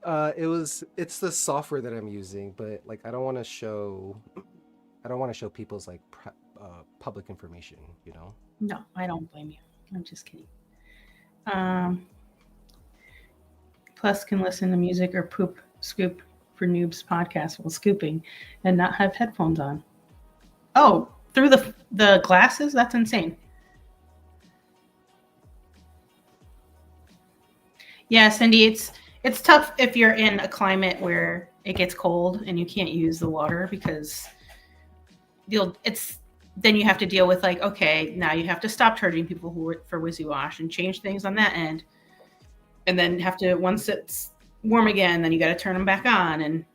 It's the software that I'm using, but like I don't want to show people's like public information, you know. No, I don't blame you. I'm just kidding. Um, Plus, can listen to music or poop scoop for noobs podcast while scooping, and not have headphones on. Oh, through the glasses? That's insane. Yeah, Cindy, it's tough if you're in a climate where it gets cold and you can't use the water because you'll it's then you have to deal with like, okay, now you have to stop charging people who work for Wizzy Wash and change things on that end, and then have to once it's warm again, then you got to turn them back on, and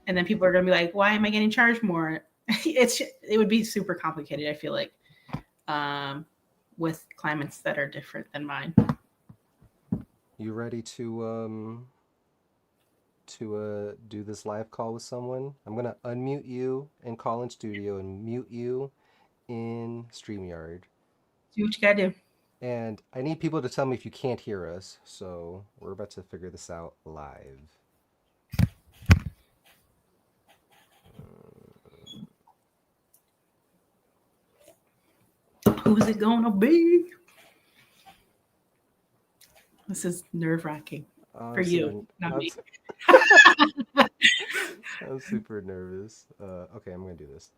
then people are going to be like, why am I getting charged more? It would be super complicated. I feel like um, with climates that are different than mine. You ready to do this live call with someone? I'm gonna unmute you in Call in Studio and mute you in StreamYard. Do what you got to do. And I need people to tell me if you can't hear us. So we're about to figure this out live. Who's it gonna be? This is nerve wracking for I'm you, super. not I'm, me. su- I'm super nervous. Okay, I'm gonna do this.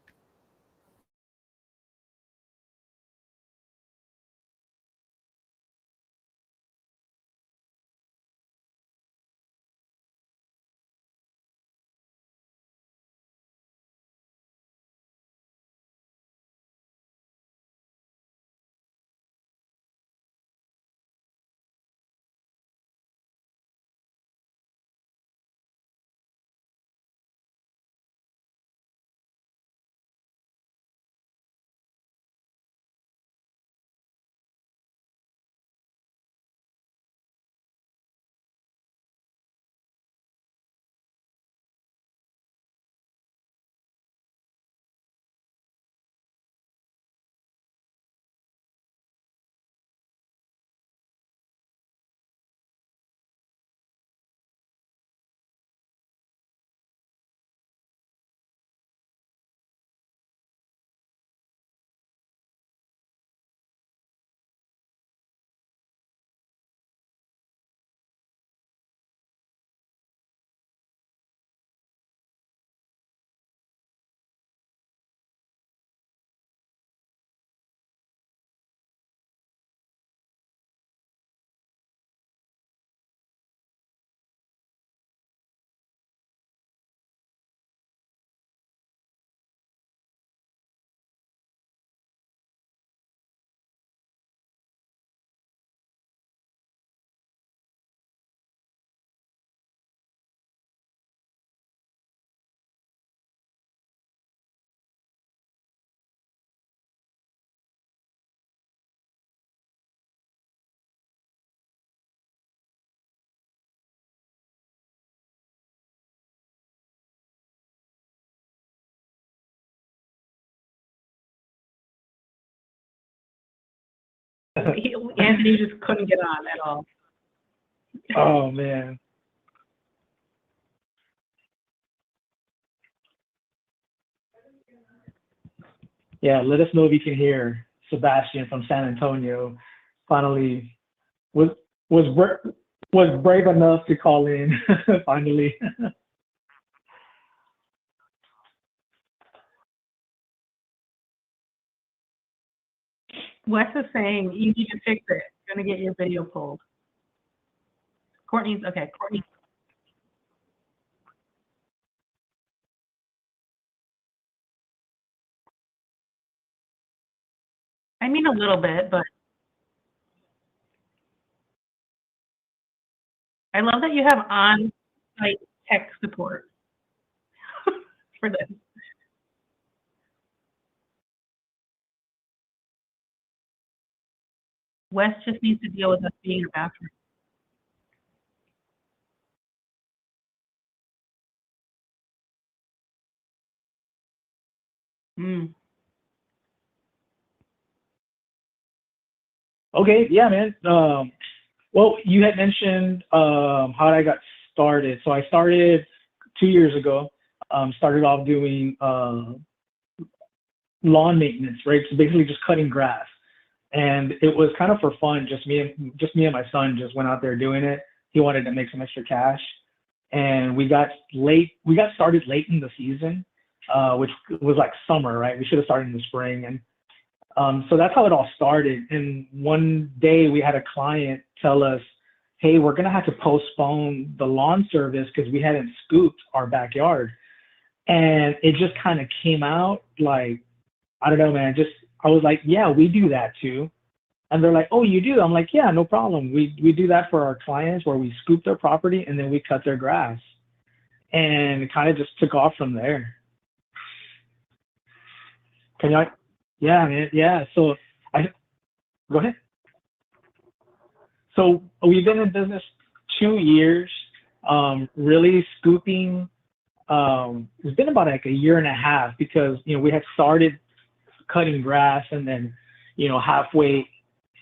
Anthony just couldn't get on at all. Oh man. Yeah, let us know if you can hear Sebastian from San Antonio. Finally, was was was brave enough to call in. Finally. Wes is saying you need to fix it. You're gonna get your video pulled. Courtney's okay. Courtney, I mean a little bit, but I love that you have on-site tech support for this. Wes just needs to deal with us being in a bathroom. Mm. Okay, yeah, man. Well, you had mentioned how I got started. So I started 2 years ago. Started off doing lawn maintenance, right? So basically just cutting grass. And it was kind of for fun. Just me and my son just went out there doing it. He wanted to make some extra cash, and we got started late in the season, which was like summer, right? We should have started in the spring, and so that's how it all started. And one day we had a client tell us, hey, we're gonna have to postpone the lawn service because we hadn't scooped our backyard. And it just kind of came out like, I don't know, man. Just I was like, yeah, we do that too. And they're like, oh, you do? I'm like, yeah, no problem. We do that for our clients where we scoop their property and then we cut their grass. And it kind of just took off from there. Can you? Yeah, man. Yeah. So I go ahead. So we've been in business 2 years. Really scooping. It's been about like a year and a half because we had started cutting grass and then halfway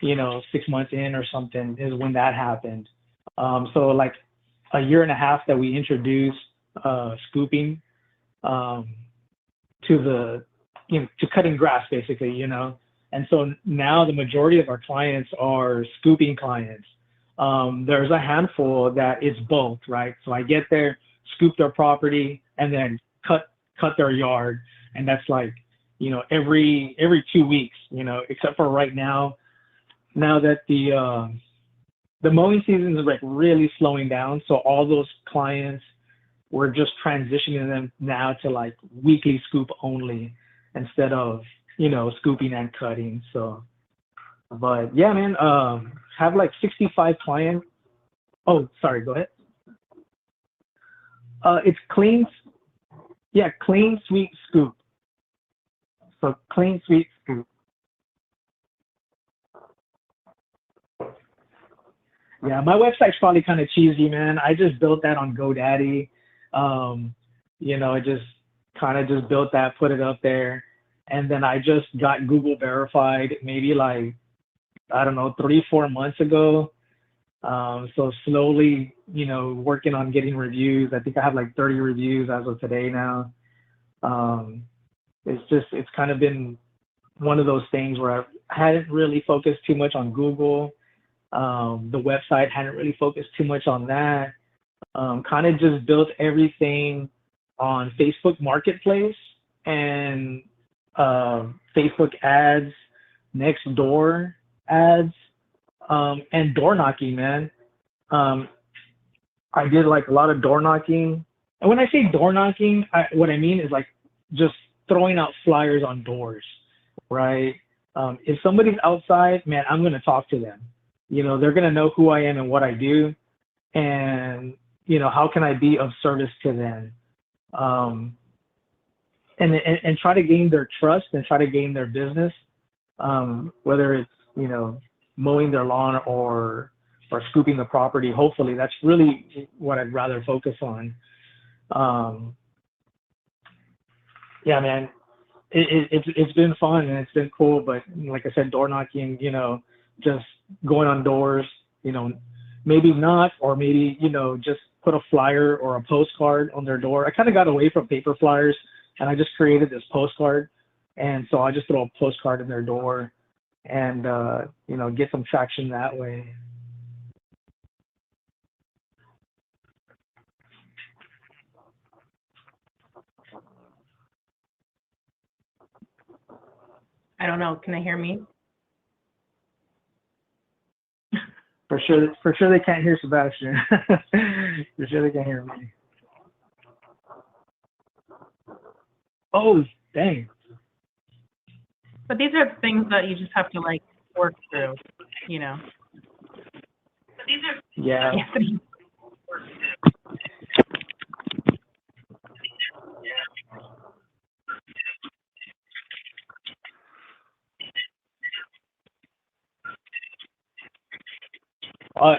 6 months in or something is when that happened. So like a year and a half that we introduced scooping um, to the to cutting grass basically. And so now the majority of our clients are scooping clients. There's a handful that it's both, right? So I get there, scoop their property, and then cut their yard, and that's like, every 2 weeks, except for right now. Now that the mowing season is like really slowing down, so all those clients, we're just transitioning them now to like weekly scoop only instead of scooping and cutting. So, but yeah, man, have like 65 clients. Oh, sorry, go ahead. It's clean, yeah, clean sweet scoop. So clean sweet scoop. Yeah, my website's probably kind of cheesy, man. I just built that on GoDaddy. I just kind of just built that, put it up there, and then I just got Google verified maybe like, I don't know, 3, 4 months ago. So slowly, working on getting reviews. I think I have like 30 reviews as of today now. Um, it's kind of been one of those things where I hadn't really focused too much on Google. The website hadn't really focused too much on that. Kind of just built everything on Facebook Marketplace and Facebook ads, next door ads, and door knocking, man. Um, I did like a lot of door knocking. And when I say door knocking, what I mean is like just throwing out flyers on doors, right? If somebody's outside, man, I'm going to talk to them. They're going to know who I am and what I do. And, how can I be of service to them? And try to gain their trust and try to gain their business, whether it's, mowing their lawn or scooping the property. Hopefully, that's really what I'd rather focus on. Yeah, man, it's been fun and it's been cool. But like I said, door knocking, just going on doors, maybe not, or maybe, just put a flyer or a postcard on their door. I kind of got away from paper flyers and I just created this postcard. And so I just throw a postcard in their door and, get some traction that way. I don't know. Can they hear me? For sure they can't hear Sebastian. For sure they can't hear me. Oh, dang. But these are things that you just have to like work through, you know. Yeah.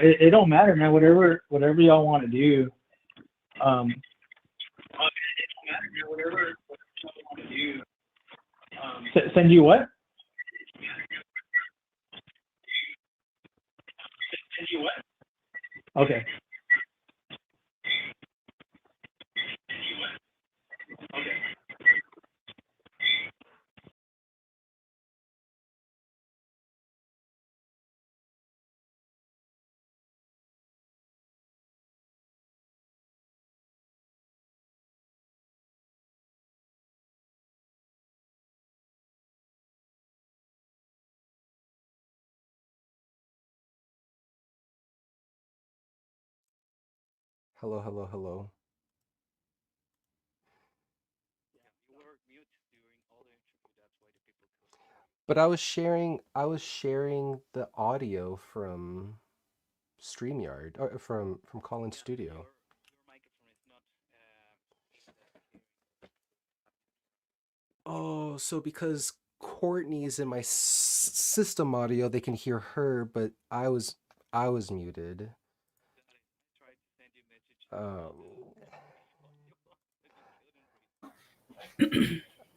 It don't matter, man. Whatever y'all want to do. Send you what? Okay. Hello, hello, hello. But I was sharing the audio from StreamYard or from Call In Studio. Oh, so because Courtney's in my system audio, they can hear her, but I was muted. Um,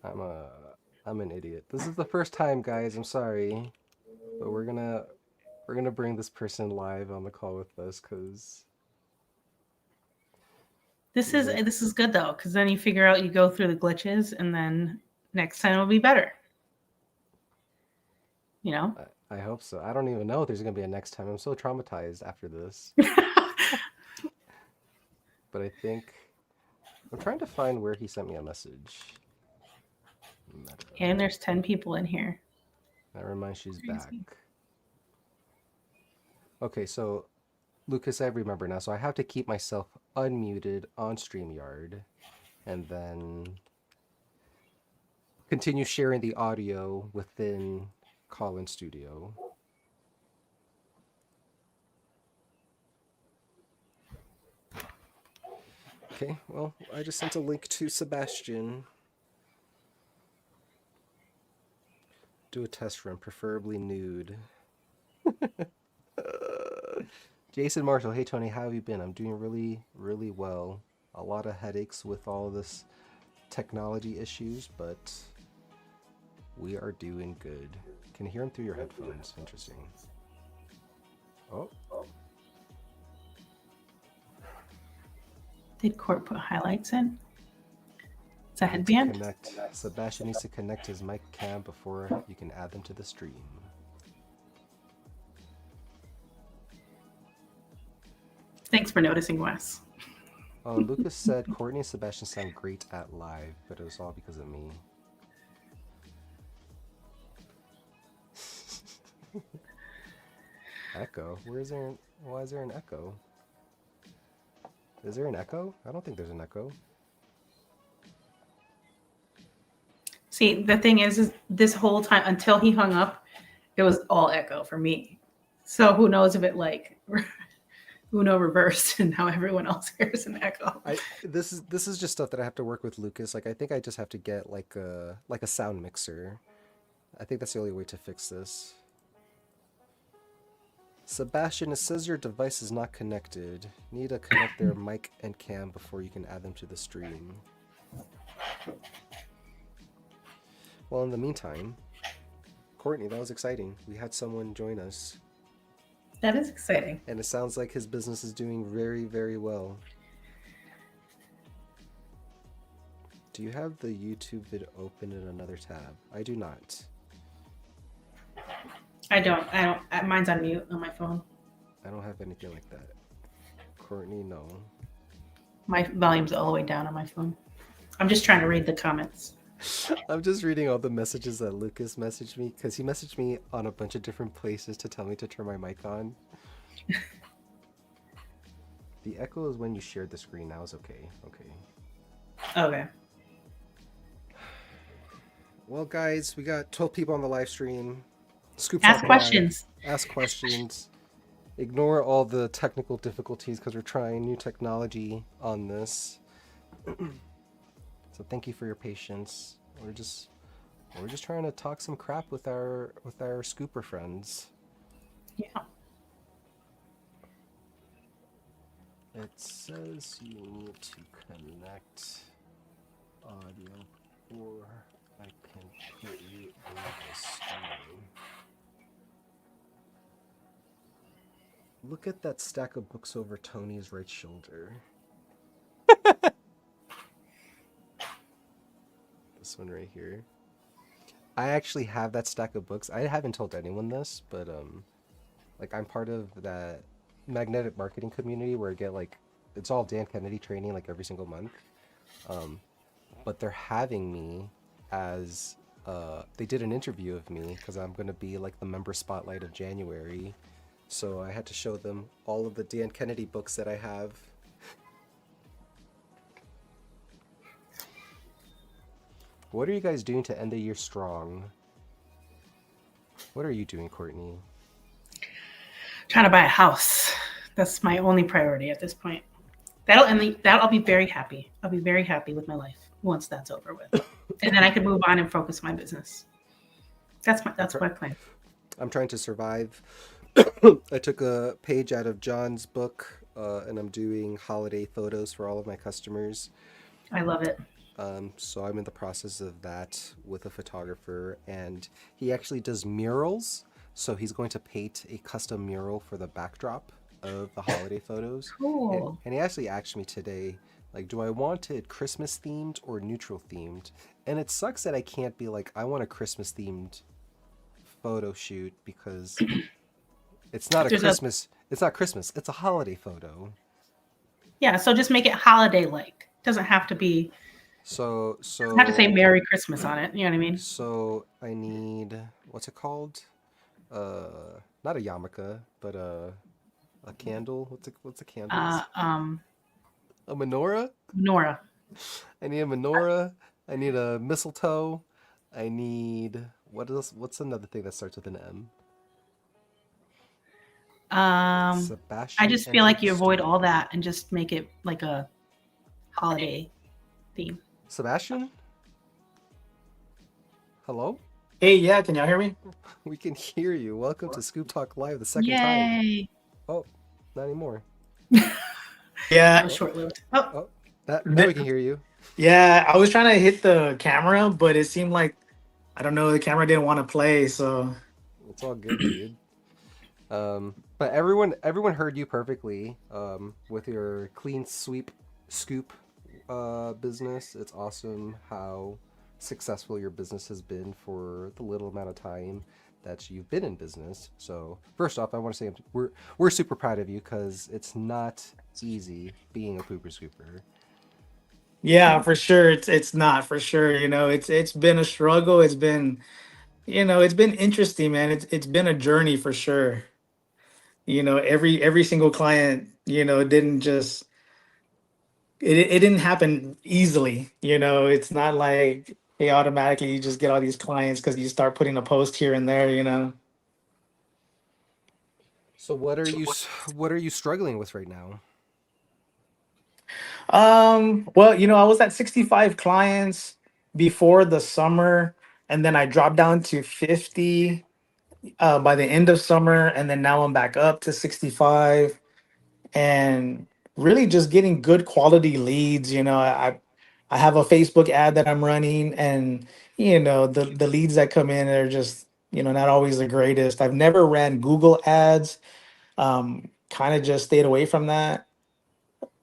I'm a I'm an idiot. This is the first time, guys. I'm sorry, but we're gonna bring this person live on the call with us because This is good though, because then you figure out, you go through the glitches, and then next time it'll be better. You know. I hope so. I don't even know if there's gonna be a next time. I'm so traumatized after this. But I think I'm trying to find where he sent me a message. Meta. And there's 10 people in here. Never mind, she's back. Crazy. Okay, so Lucas, I remember now. So I have to keep myself unmuted on StreamYard and then continue sharing the audio within Call-In Studio. Okay, well, I just sent a link to Sebastian. Do a test run, preferably nude. Jason Marshall, hey Tony, how have you been? I'm doing really, really well. A lot of headaches with all this technology issues, but we are doing good. Can you hear him through your headphones? Interesting. Oh, Did Court put highlights in? It's a need to headband? connect. Sebastian needs to connect his mic cam before you can add them to the stream. Thanks for noticing, Wes. Lucas said Courtney and Sebastian sound great at live, but it was all because of me. Echo? Why is there an echo? Is there an echo? I don't think there's an echo. See, the thing is this whole time until he hung up, it was all echo for me. So who knows if it like Uno reversed and now everyone else hears an echo. This is just stuff that I have to work with Lucas. Like I think I just have to get like a sound mixer. I think that's the only way to fix this. Sebastian, it says your device is not connected. Need to connect their mic and cam before you can add them to the stream. Well, in the meantime, Courtney, that was exciting. We had someone join us. That is exciting. And it sounds like his business is doing very, very well. Do you have the YouTube vid open in another tab? I do not. I don't. Mine's on mute on my phone. I don't have anything like that. Courtney, no. My volume's all the way down on my phone. I'm just trying to read the comments. I'm just reading all the messages that Lucas messaged me because he messaged me on a bunch of different places to tell me to turn my mic on. The echo is when you shared the screen. Now is okay. Okay. Okay. Well, guys, we got 12 people on the live stream. Scoop Ask Talk questions. Live. Ask questions. Ignore all the technical difficulties because we're trying new technology on this. So thank you for your patience. We're just trying to talk some crap with our scooper friends. Yeah. It says you need to connect audio or I can put you in the stream. Look at that stack of books over Tony's right shoulder. This one right here. I actually have that stack of books. I haven't told anyone this, but like I'm part of that magnetic marketing community where I get like it's all Dan Kennedy training like every single month. But they're having me as they did an interview of me because I'm gonna be like the member spotlight of January. So I had to show them all of the Dan Kennedy books that I have. What are you guys doing to end the year strong? What are you doing, Courtney? Trying to buy a house. That's my only priority at this point. I'll be very happy. I'll be very happy with my life once that's over with. And then I can move on and focus on my business. That's my plan. I'm trying to survive. I took a page out of John's book, and I'm doing holiday photos for all of my customers. I love it. So I'm in the process of that with a photographer, and he actually does murals. So he's going to paint a custom mural for the backdrop of the holiday photos. Cool. And he actually asked me today, like, do I want it Christmas themed or neutral themed? And it sucks that I can't be like, I want a Christmas themed photo shoot because it's not a There's a Christmas. It's not Christmas. It's a holiday photo. yeah, so just make it holiday like. Doesn't have to be So doesn't have to say so Merry Christmas on it. You know what I mean? so I need what's it called? Not a yarmulke, but a candle. What's a Uh, candles? um, A menorah. Nora. I need a menorah. I need a mistletoe. I need what else? What's another thing that starts with an M? I Sebastian just feel entered like the you avoid all studio. that and just make it like a holiday theme. Sebastian, hello. Hey, yeah, can y'all hear me? We can hear you. Welcome to Scoop Talk Live the second time. Yay! Oh, not anymore. That Yeah, was short lived. Oh, Oh, now we can hear you. yeah, I was trying to hit the camera, but it seemed like I don't know, the camera didn't want to play, so It's all good, dude. But everyone heard you perfectly. With your clean sweep scoop business. It's awesome how successful your business has been for the little amount of time that you've been in business. So first off, I want to say we're super proud of you because it's not easy being a pooper scooper. yeah, for sure. It's not for sure. It's been a struggle. It's been interesting, man. It's been a journey for sure. Every single client, didn't just it didn't happen easily. It's not like hey, automatically you just get all these clients because you start putting a post here and there. So what are you struggling with right now? Well, I was at 65 clients before the summer, and then I dropped down to 50 by the end of summer, and then now I'm back up to 65, and really just getting good quality leads. I have a Facebook ad that I'm running, and the leads that come in are just not always the greatest. I've never ran Google ads, kind of just stayed away from that.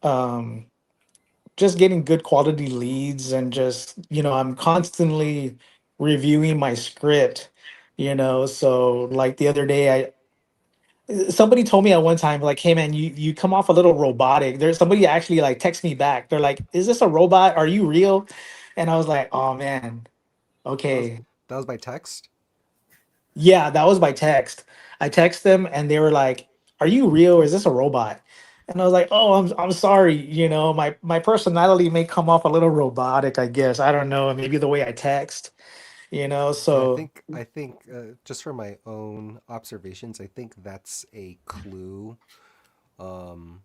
Um, just getting good quality leads and just I'm constantly reviewing my script, so like the other day somebody told me at one time like, hey man, you come off a little robotic. There's somebody actually like text me back, they're like, is this a robot, are you real? And I was like, oh man, That was okay. that was by text. Yeah, that was by text. I text them and they were like, "Are you real or is this a robot?" And I was like, "Oh, I'm sorry, my personality may come off a little robotic, I guess. I don't know, maybe the way I text, Yeah, I so think I think just from my own observations, I think that's a clue um,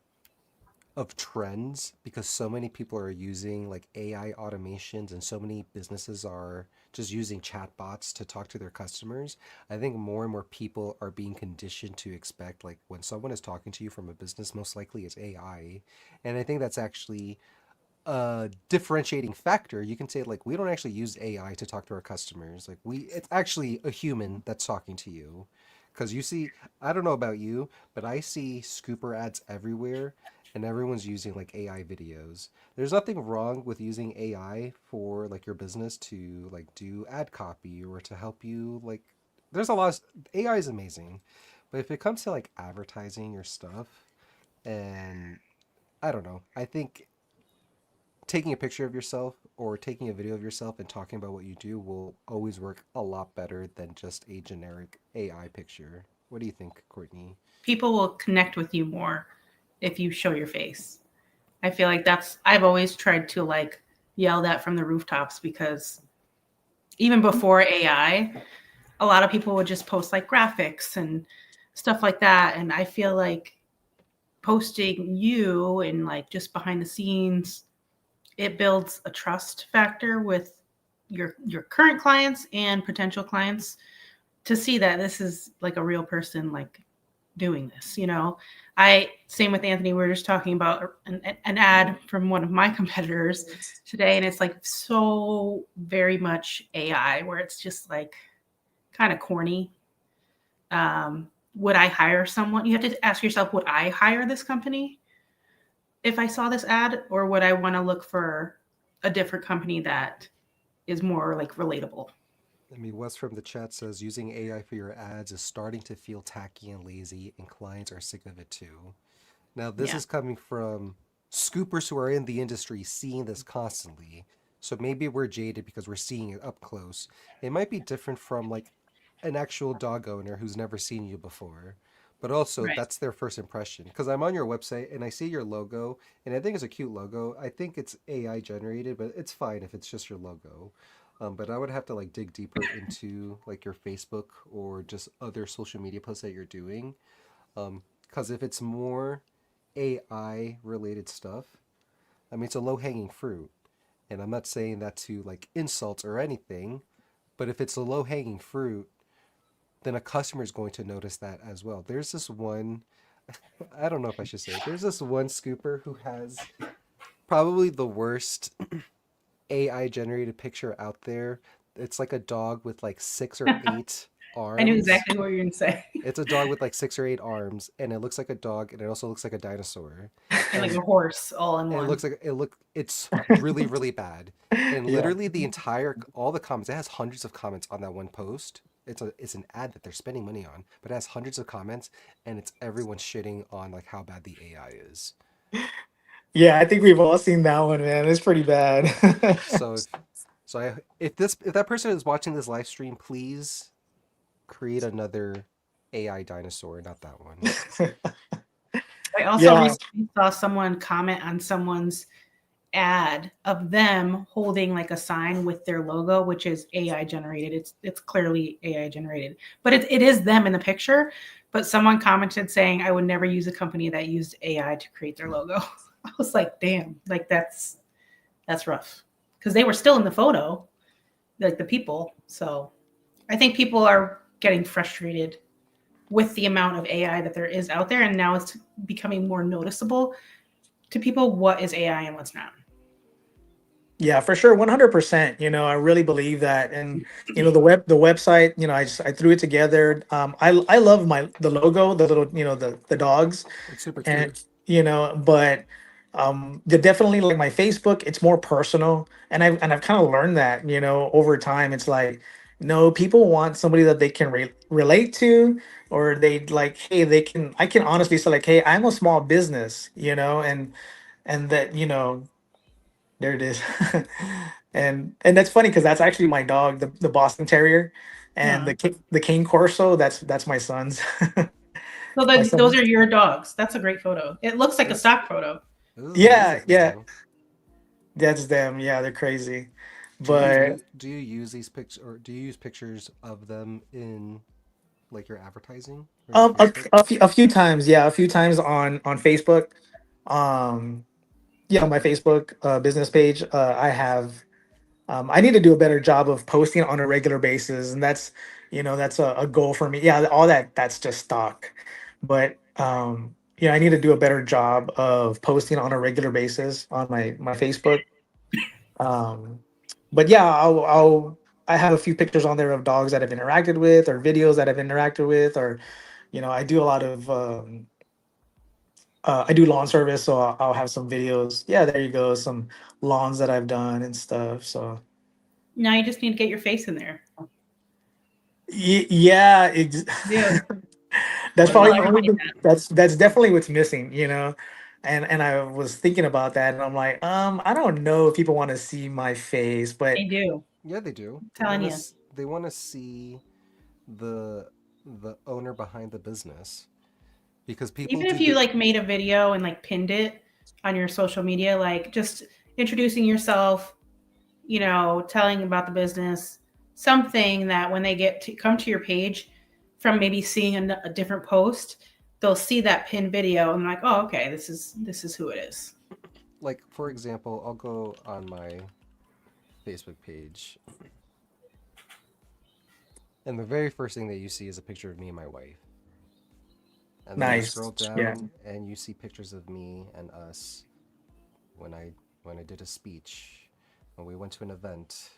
of trends because so many people are using like AI automations and so many businesses are just using chatbots to talk to their customers. I think more and more people are being conditioned to expect like when someone is talking to you from a business, most likely it's AI. And I think that's actually a differentiating factor. You can say like we don't actually use AI to talk to our customers. Like it's actually a human that's talking to you. Because you see, I don't know about you, but I see scooper ads everywhere, and everyone's using like AI videos. There's nothing wrong with using AI for like your business to like do ad copy or to help you. Like, there's a lot. AI is amazing, but if it comes to like advertising your stuff, and I don't know, I think taking a picture of yourself or taking a video of yourself and talking about what you do will always work a lot better than just a generic AI picture. What do you think, Courtney? people will connect with you more if you show your face. I feel like I've always tried to like yell that from the rooftops because even before AI, a lot of people would just post like graphics and stuff like that. And I feel like posting you and like just behind the scenes, it builds a trust factor with your current clients and potential clients to see that this is like a real person like doing this. I same with Anthony, we were just talking about an ad from one of my competitors today, and it's like so very much AI where it's just like kind of corny. Would I hire someone? You have to ask yourself, would I hire this company if I saw this ad, or would I want to look for a different company that is more like relatable? I mean, Wes from the chat says using AI for your ads is starting to feel tacky and lazy, and clients are sick of it too. Now, this Yeah. is coming from scoopers who are in the industry seeing this constantly. So maybe we're jaded because we're seeing it up close. It might be different from like an actual dog owner who's never seen you before. But also, Right. that's their first impression. Because I'm on your website and I see your logo, and I think it's a cute logo. I think it's AI generated, but it's fine if it's just your logo. But I would have to like dig deeper into like your Facebook or just other social media posts that you're doing. Because if it's more AI related stuff, I mean, it's a low hanging fruit. And I'm not saying that to like insult or anything, but if it's a low hanging fruit, then a customer is going to notice that as well. There's this one, I don't know if I should say it, there's this one scooper who has probably the worst AI generated picture out there. It's like a dog with like six or eight I knew arms. exactly what you were going to say. It's a dog with like six or eight arms, and it looks like a dog, and it also looks like a dinosaur. And like And a horse all in and it one. looks like it's really really bad. And Yeah. literally the entire all the comments, it has hundreds of comments on that one post. It's an ad that they're spending money on, but it has hundreds of comments, and it's everyone shitting on like how bad the AI is. Yeah, I think we've all seen that one, man. It's pretty bad. So if that person is watching this live stream, please create another AI dinosaur, not that one. I also Yeah. recently saw someone comment on someone's ad of them holding like a sign with their logo, which is AI generated. It's clearly AI generated, but it is them in the picture. But someone commented saying, "I would never use a company that used AI to create their logo." I was like, "Damn, like that's rough," because they were still in the photo, like the people. So I think people are getting frustrated with the amount of AI that there is out there, and now it's becoming more noticeable to people what is AI and what's not. Yeah, for sure, 100%. I really believe that, and the website. I threw it together. I love the logo, the little, the dogs, It's super cute. and but the definitely like my Facebook. It's more personal, and I've kind of learned that over time. It's like no, people want somebody that they can relate to, or they like, hey, I can honestly say like, hey, I'm a small business, and that there it is. And that's funny because that's actually my dog, the Boston Terrier, and Huh. the Cane Corso. That's my son's. So My those son. are your dogs. That's a great photo. It looks like a This stock photo. this is amazing Yeah, yeah, photo. that's them. Yeah, they're crazy. Do But you use these pictures, or do you use pictures of them in like your advertising or your Facebook? a few times, yeah, a few times on Facebook. Um, yeah, on my Facebook business page, I have. I need to do a better job of posting on a regular basis, and that's a goal for me. Yeah, all that's just stock, but I need to do a better job of posting on a regular basis on my Facebook. Um, but yeah, I have a few pictures on there of dogs that I've interacted with, or videos that I've interacted with, or I do a lot of I do lawn service, so I'll have some videos. Yeah, there you go, some lawns that I've done and stuff. So. Now you just need to get your face in there. Yeah, Dude, that's I tell probably the only everybody thing. that. That's definitely what's missing, and I was thinking about that, and I'm like, I don't know if people want to see my face, but They do. Yeah, they do. I'm telling you. They want to see the the owner behind the business because people Even do if you get like made a video and like pinned it on your social media, like just introducing yourself, telling about the business, something that when they get to come to your page from maybe seeing a different post, they'll see that pinned video and like, oh, okay, this is who it is. like for example, I'll go on my Facebook page, and the very first thing that you see is a picture of me and my wife. And then you scroll nice. Yeah, down and you see pictures of me and us when I did a speech, when we went to an event,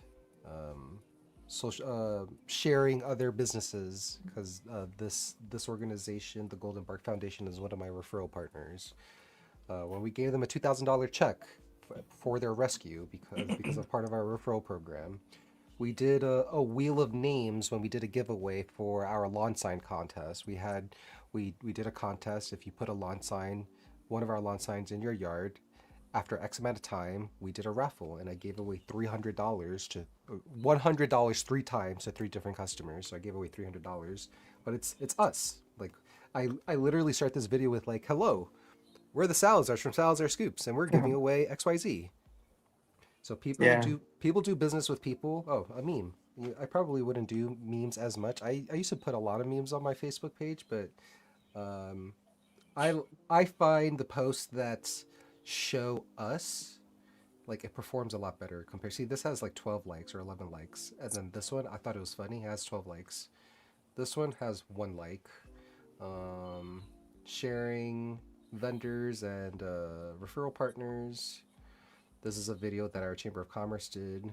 sharing other businesses because this organization, the Golden Park Foundation, is one of my referral partners. When we gave them a $2,000 check for their rescue because of part of our referral program, We did a wheel of names when we did a giveaway for our lawn sign contest. We did a contest. If you put a lawn sign, one of our lawn signs in your yard, after X amount of time, we did a raffle, and I gave away $300 to $100 three times to three different customers. So I gave away $300, but it's us. Like I literally start this video with like, "Hello, we're the Salazars from Salazar Scoops, and we're giving away XYZ." So Yeah. people do business with people. Oh, a meme. I probably wouldn't do memes as much. I used to put a lot of memes on my Facebook page, but um, I I find the posts that show us like it performs a lot better compared. See, this has like 12 likes or 11 likes, and then this one I thought it was funny, it has 12 likes. This one has one like. Um, Sharing vendors and referral partners. This is a video that our Chamber of Commerce did.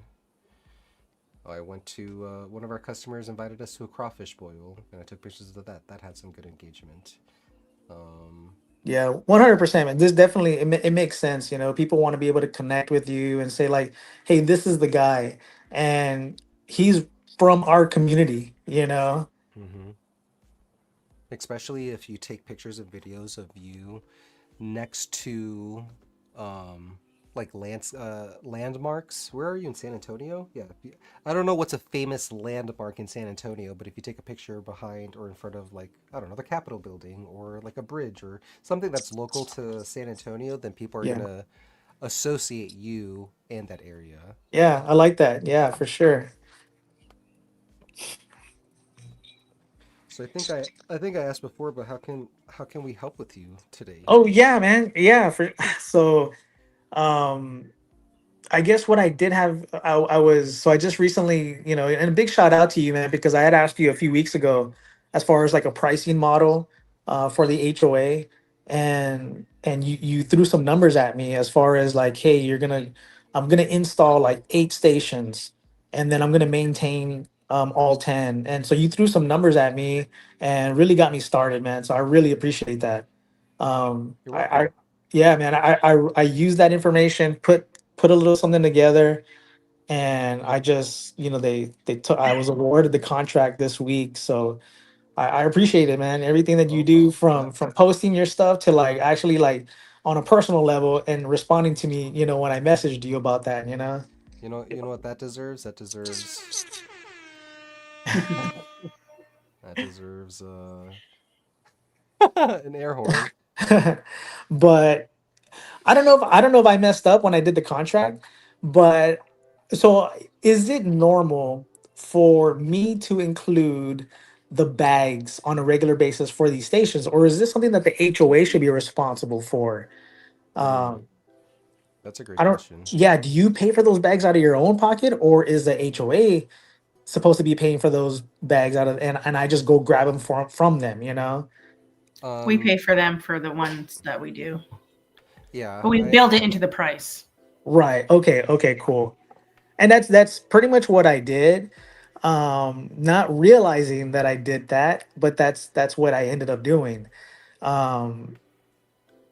I went to one of our customers invited us to a crawfish boil, and I took pictures of that. That had some good engagement. Um, Yeah, 100%, man. This definitely it makes sense. People want to be able to connect with you and say like, "Hey, this is the guy," and he's from our community. mhm. Especially if you take pictures and videos of you next to like landmarks. Where are you in San Antonio? Yeah, I don't know what's a famous landmark in San Antonio, but if you take a picture behind or in front of like, I don't know, the Capitol building or like a bridge or something that's local to San Antonio, then people are Yeah, gonna associate you and that area. yeah, I like that. Yeah, for sure. So I think I asked before, but how can we help with you today? Oh yeah, man. Yeah, for so um I guess what I did have, I was, so I just recently, and a big shout out to you, man, because I had asked you a few weeks ago as far as like a pricing model for the HOA, and you threw some numbers at me as far as like, hey, I'm gonna install like 8 stations, and then I'm gonna maintain all 10, and so you threw some numbers at me and really got me started, man. So I really appreciate that. You're I welcome. yeah, man, I use that information, put a little something together, and I just, they took, I was awarded the contract this week, so I appreciate it, man. Everything that you Oh, do, yeah. from posting your stuff to like actually like on a personal level and responding to me, when I messaged you about that. You know what that deserves? That deserves an air horn. But I don't know if I messed up when I did the contract, but so is it normal for me to include the bags on a regular basis for these stations, or is this something that the HOA should be responsible for? Hmm, Um, that's a great I don't. question. Yeah, do you pay for those bags out of your own pocket, or is the HOA supposed to be paying for those bags out of, and I just go grab them from them? We Um, pay for them for the ones that we do, yeah, but we I build it into the price. Right. Okay. Okay. Cool. And that's pretty much what I did, not realizing that I did that, but that's what I ended up doing. um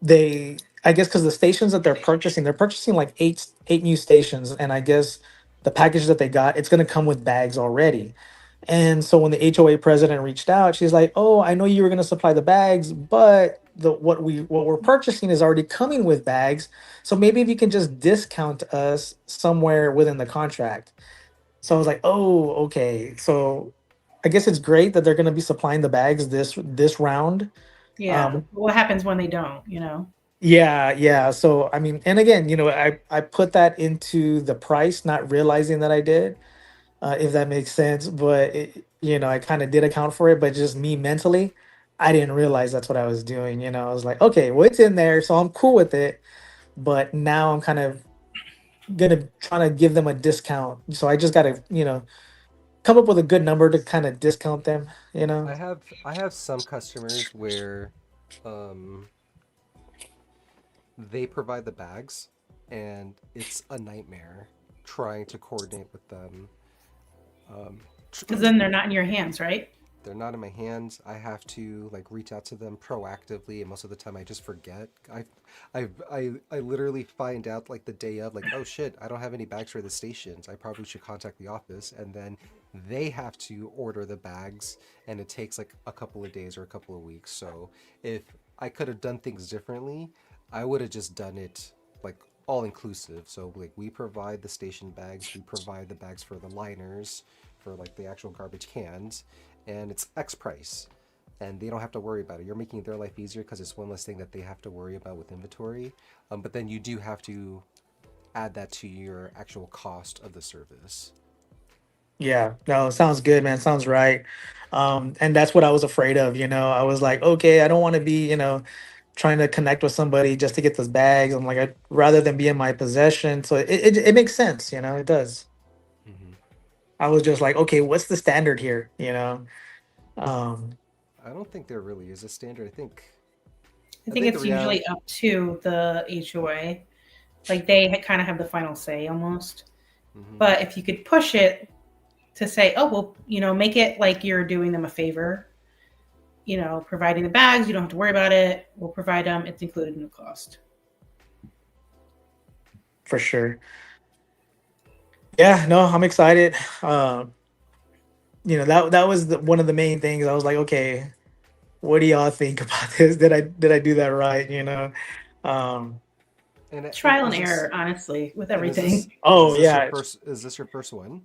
they, I guess, because the stations that they're purchasing like eight new stations, and I guess the package that they got, it's going to come with bags already. And so when the HOA president reached out, she's like, "Oh, I know you were going to supply the bags, but what we're purchasing is already coming with bags. So maybe if you can just discount us somewhere within the contract." So I was like, "Oh, okay." So I guess it's great that they're going to be supplying the bags this round. Yeah. Um, What happens when they don't? yeah, yeah. So I mean, and again, I put that into the price, not realizing that I did, if that makes sense. But I kind of did account for it, but just me mentally, I didn't realize that's what I was doing. I was like, okay, well, it's in there, so I'm cool with it. But now I'm kind of gonna trying to give them a discount. So I just gotta, come up with a good number to kind of discount them. You know. I have some customers where um they provide the bags, and it's a nightmare trying to coordinate with them. Um, tr- Because then they're not in your hands, right? They're not in my hands. I have to like reach out to them proactively, and most of the time I just forget. I literally find out like the day of, like, oh shit, I don't have any bags for the stations. I probably should contact the office, and then they have to order the bags, and it takes like a couple of days or a couple of weeks. So if I could have done things differently, I would have just done it like all inclusive. So like we provide the station bags, we provide the bags for the liners, for like the actual garbage cans, and it's X price. And they don't have to worry about it. You're making their life easier because it's one less thing that they have to worry about with inventory. But then you do have to add that to your actual cost of the service. Yeah, no, sounds good, man. Sounds right. And that's what I was afraid of. I was like, okay, I don't want to be, trying to connect with somebody just to get those bags. I'm like, I'd rather than be in my possession. So it makes sense, it does. Mm-hmm. I was just like, okay, what's the standard here? Um, I don't think there really is a standard. I I think think the it's reality. usually up to the HOA. Like they kind of have the final say almost. Mm-hmm. But if you could push it to say, oh, well, make it like you're doing them a favor, providing the bags, you don't have to worry about it. We'll provide them. It's included in the cost. for sure. Yeah, no, I'm excited. That was one of the main things. I was like, okay, what do y'all think about this? Did I do that right? Um, And Trial and error, honestly, with and is this everything. oh is this your yeah, first is this your first one?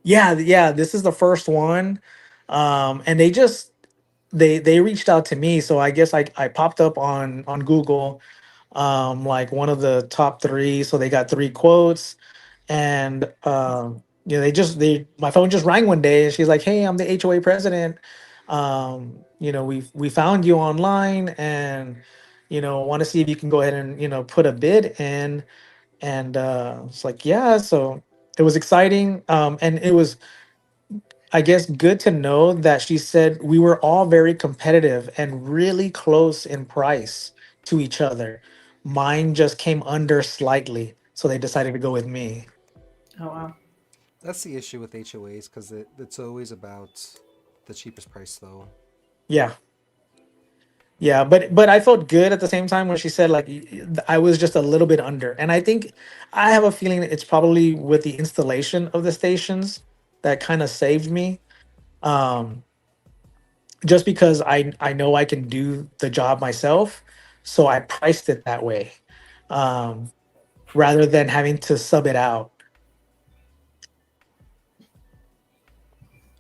yeah. This is the first one, and they reached out to me, so I guess I popped up on Google, like one of the top three. So they got three quotes, and they my phone just rang one day, and she's like, "Hey, I'm the HOA president. We found you online, and want to see if you can go ahead and put a bid in." And it's like, yeah. So it was exciting, and it was, I guess, good to know that she said we were all very competitive and really close in price to each other. Mine just came under slightly, so they decided to go with me. Oh, wow. That's the issue with HOAs because it's always about the cheapest price, though. Yeah, yeah, but I felt good at the same time when she said like I was just a little bit under, and I think I have a feeling it's probably with the installation of the stations that kind of saved me. Um, just because I know I can do the job myself, so I priced it that way, um, rather than having to sub it out.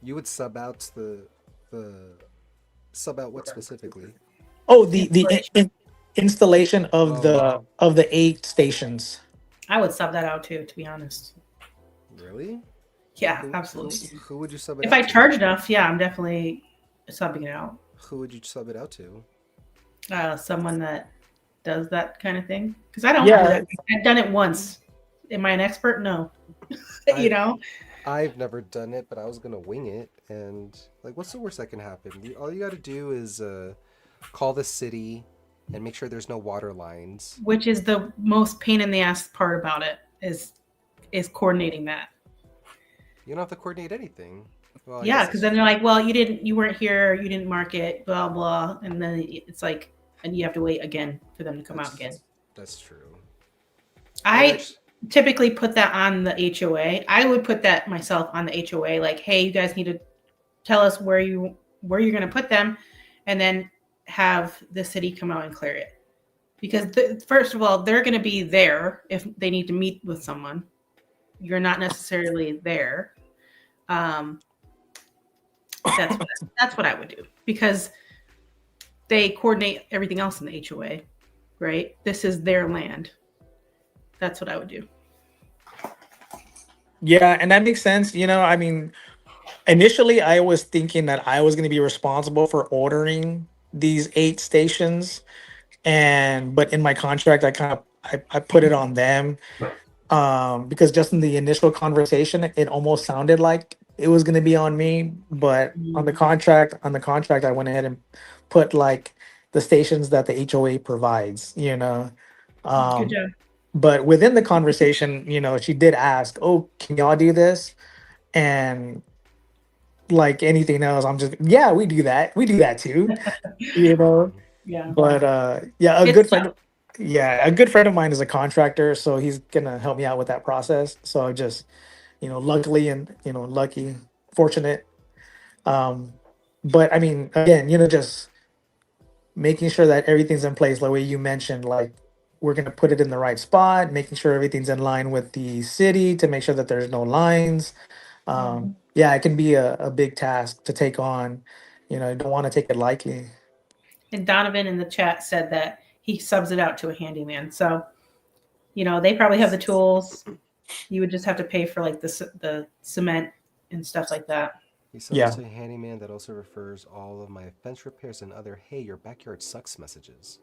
You would the sub out what specifically? Oh, The installation. installation of Oh, the 8 stations. I would sub that out too, to be honest. really? Yeah, Who who absolutely. who would you sub it If out I to? charge enough, yeah, I'm definitely subbing it out. Who would you sub it out to? Someone that does that kind of thing. Because I don't do Yeah, that. I've done it once. Am I an expert? No. you I've know? I've never done it, but I was gonna wing it. And like, what's the worst that can happen? All you got to do is call the city and make sure there's no water lines. Which is the most pain in the ass part about it is coordinating that. You don't have to coordinate anything. Well, I Yeah, guess because that's then they're like, well, you weren't here, you didn't mark it, blah blah, and then it's like, and you have to wait again for them to come out again. that's that's true. I've I actually typically put that on the HOA. I would put that myself on the HOA, like, hey, you guys need to tell us where you're going to put them, and then have the city come out and clear it. Because first of all, they're going to be there if they need to meet with someone. You're not necessarily there. Um, that's that's what I would do because they coordinate everything else in the HOA, right? This is their land. That's what I would do. yeah, and that makes sense. I mean, initially I was thinking that I was going to be responsible for ordering these 8 stations, and but in my contract I put it on them, because just in the initial conversation it almost sounded like it was going to be on me, but on the contract I went ahead and put like the stations that the HOA provides. Good um job. but within the conversation, she did ask, oh, can y'all do this? And like anything else. I'm just, yeah, we do that. We do that too, you know. Mhm. Yeah. But yeah, a It's good tough. friend. Yeah, a good friend of mine is a contractor, so he's gonna help me out with that process. So I just, luckily and lucky, fortunate. Um, but I mean, again, just making sure that everything's in place, the way you mentioned, like we're gonna put it in the right spot, making sure everything's in line with the city to make sure that there's no lines. Yeah, it can be a big task to take on. I don't want to take it lightly. And Donovan in the chat said that he subs it out to a handyman. So, they probably have the tools. You would just have to pay for like the cement and stuff like that. He subs Yeah. to a handyman that also refers all of my fence repairs and other "Hey, your backyard sucks" messages.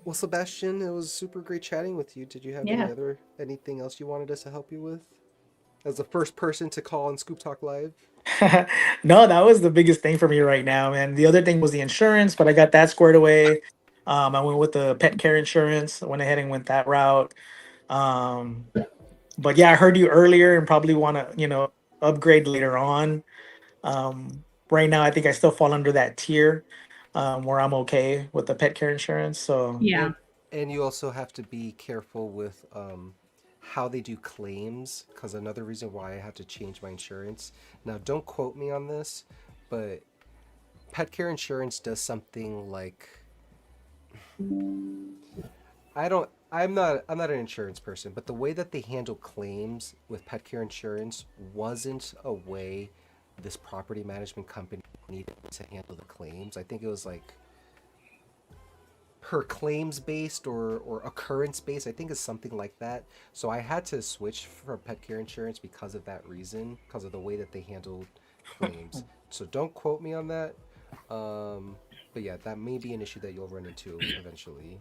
Well, Sebastian, it was super great chatting with you. Did you have Yeah. anything else you wanted us to help you with? As the first person to call on Scoop Talk Live. No, that was the biggest thing for me right now, man. The other thing was the insurance, but I got that squared away. I went with the pet care insurance. I went ahead and went that route. Um, but yeah, I heard you earlier and probably want to, upgrade later on. Right now, I think I still fall under that tier where I'm okay with the pet care insurance. So Yeah. And you also have to be careful with how they do claims, because another reason why I had to change my insurance. Now, don't quote me on this, but pet care insurance does something like I don't. I'm not an insurance person, but the way that they handle claims with pet care insurance wasn't a way this property management company needed to handle the claims. I think it was like per claims based or occurrence based. I think it's something like that. So I had to switch from pet care insurance because of that reason, because of the way that they handled claims. So don't quote me on that. Um, but yeah, that may be an issue that you'll run into eventually.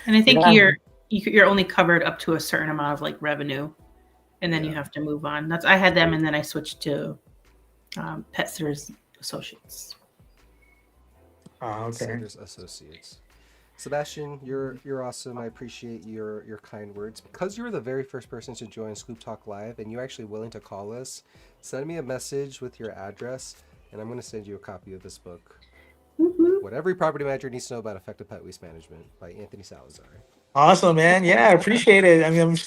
And I think yeah, you're only covered up to a certain amount of like revenue, and then you Yeah. have to move on. I had them, and then I switched to Pet Sitters Associates. oh, Pet okay. Sitters Associates. Sebastian, you're awesome. I appreciate your kind words. Because you were the very first person to join Scoop Talk Live, and you're actually willing to call us. Send me a message with your address, and I'm going to send you a copy of this book. Woo-hoo. What every property manager needs to know about effective pet waste management by Anthony Salazar. Awesome, man. Yeah, I appreciate it. I mean,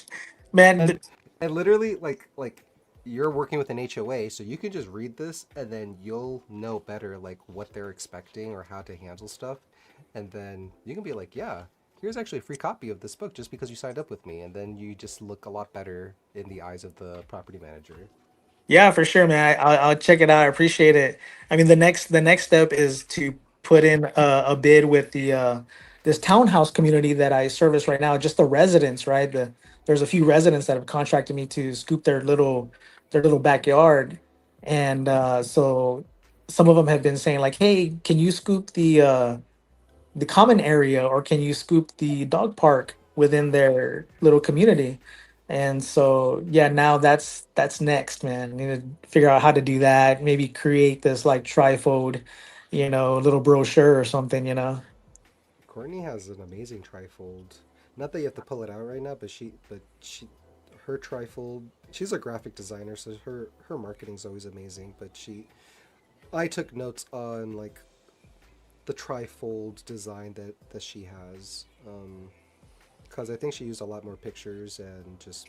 man, And and literally like you're working with an HOA, so you can just read this and then you'll know better like what they're expecting or how to handle stuff. And then you can be like, yeah, here's actually a free copy of this book just because you signed up with me. And then you just look a lot better in the eyes of the property manager. yeah, for sure, man. I'll check it out. I appreciate it. I mean, the next step is to put in a bid with the this townhouse community that I service right now. Just the residents, right? There's a few residents that have contracted me to scoop their little backyard, and so some of them have been saying like, "Hey, can you scoop the common area, or can you scoop the dog park within their little community?" And so yeah, now that's next, man. Need to figure out how to do that. Maybe create this like trifold, little brochure or something. Courtney has an amazing trifold. Not that you have to pull it out right now, but her trifold. She's a graphic designer, so her marketing's always amazing. But I took notes on like the trifold design that she has, because I think she used a lot more pictures and just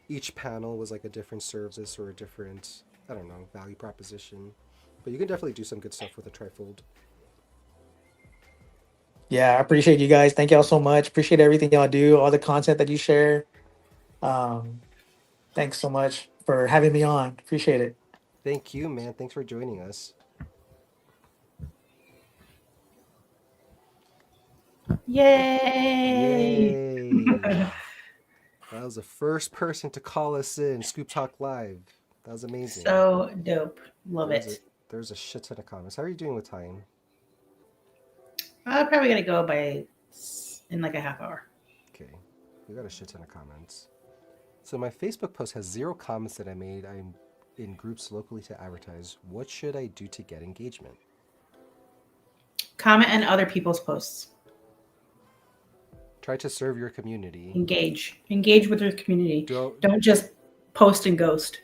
each panel was like a different service or a different, I don't know, value proposition. But you can definitely do some good stuff with a trifold. Yeah, I appreciate you guys. Thank y'all so much. Appreciate everything y'all do, all the content that you share. Um, Thanks so much for having me on. Appreciate it. Thank you, man. Thanks for joining us. Yay! Yay! That was the first person to call us in Scoop Talk Live. That was amazing. So dope. Love There's a it. there's a shit ton of comments. How are you doing with time? I'm probably gonna go in like a half hour. Okay, we got a shit ton of comments. So my Facebook post has 0 comments that I made. I'm in groups locally to advertise. What should I do to get engagement? Comment on other people's posts. Try to serve your community. Engage with your community. Don't Don't just post and ghost.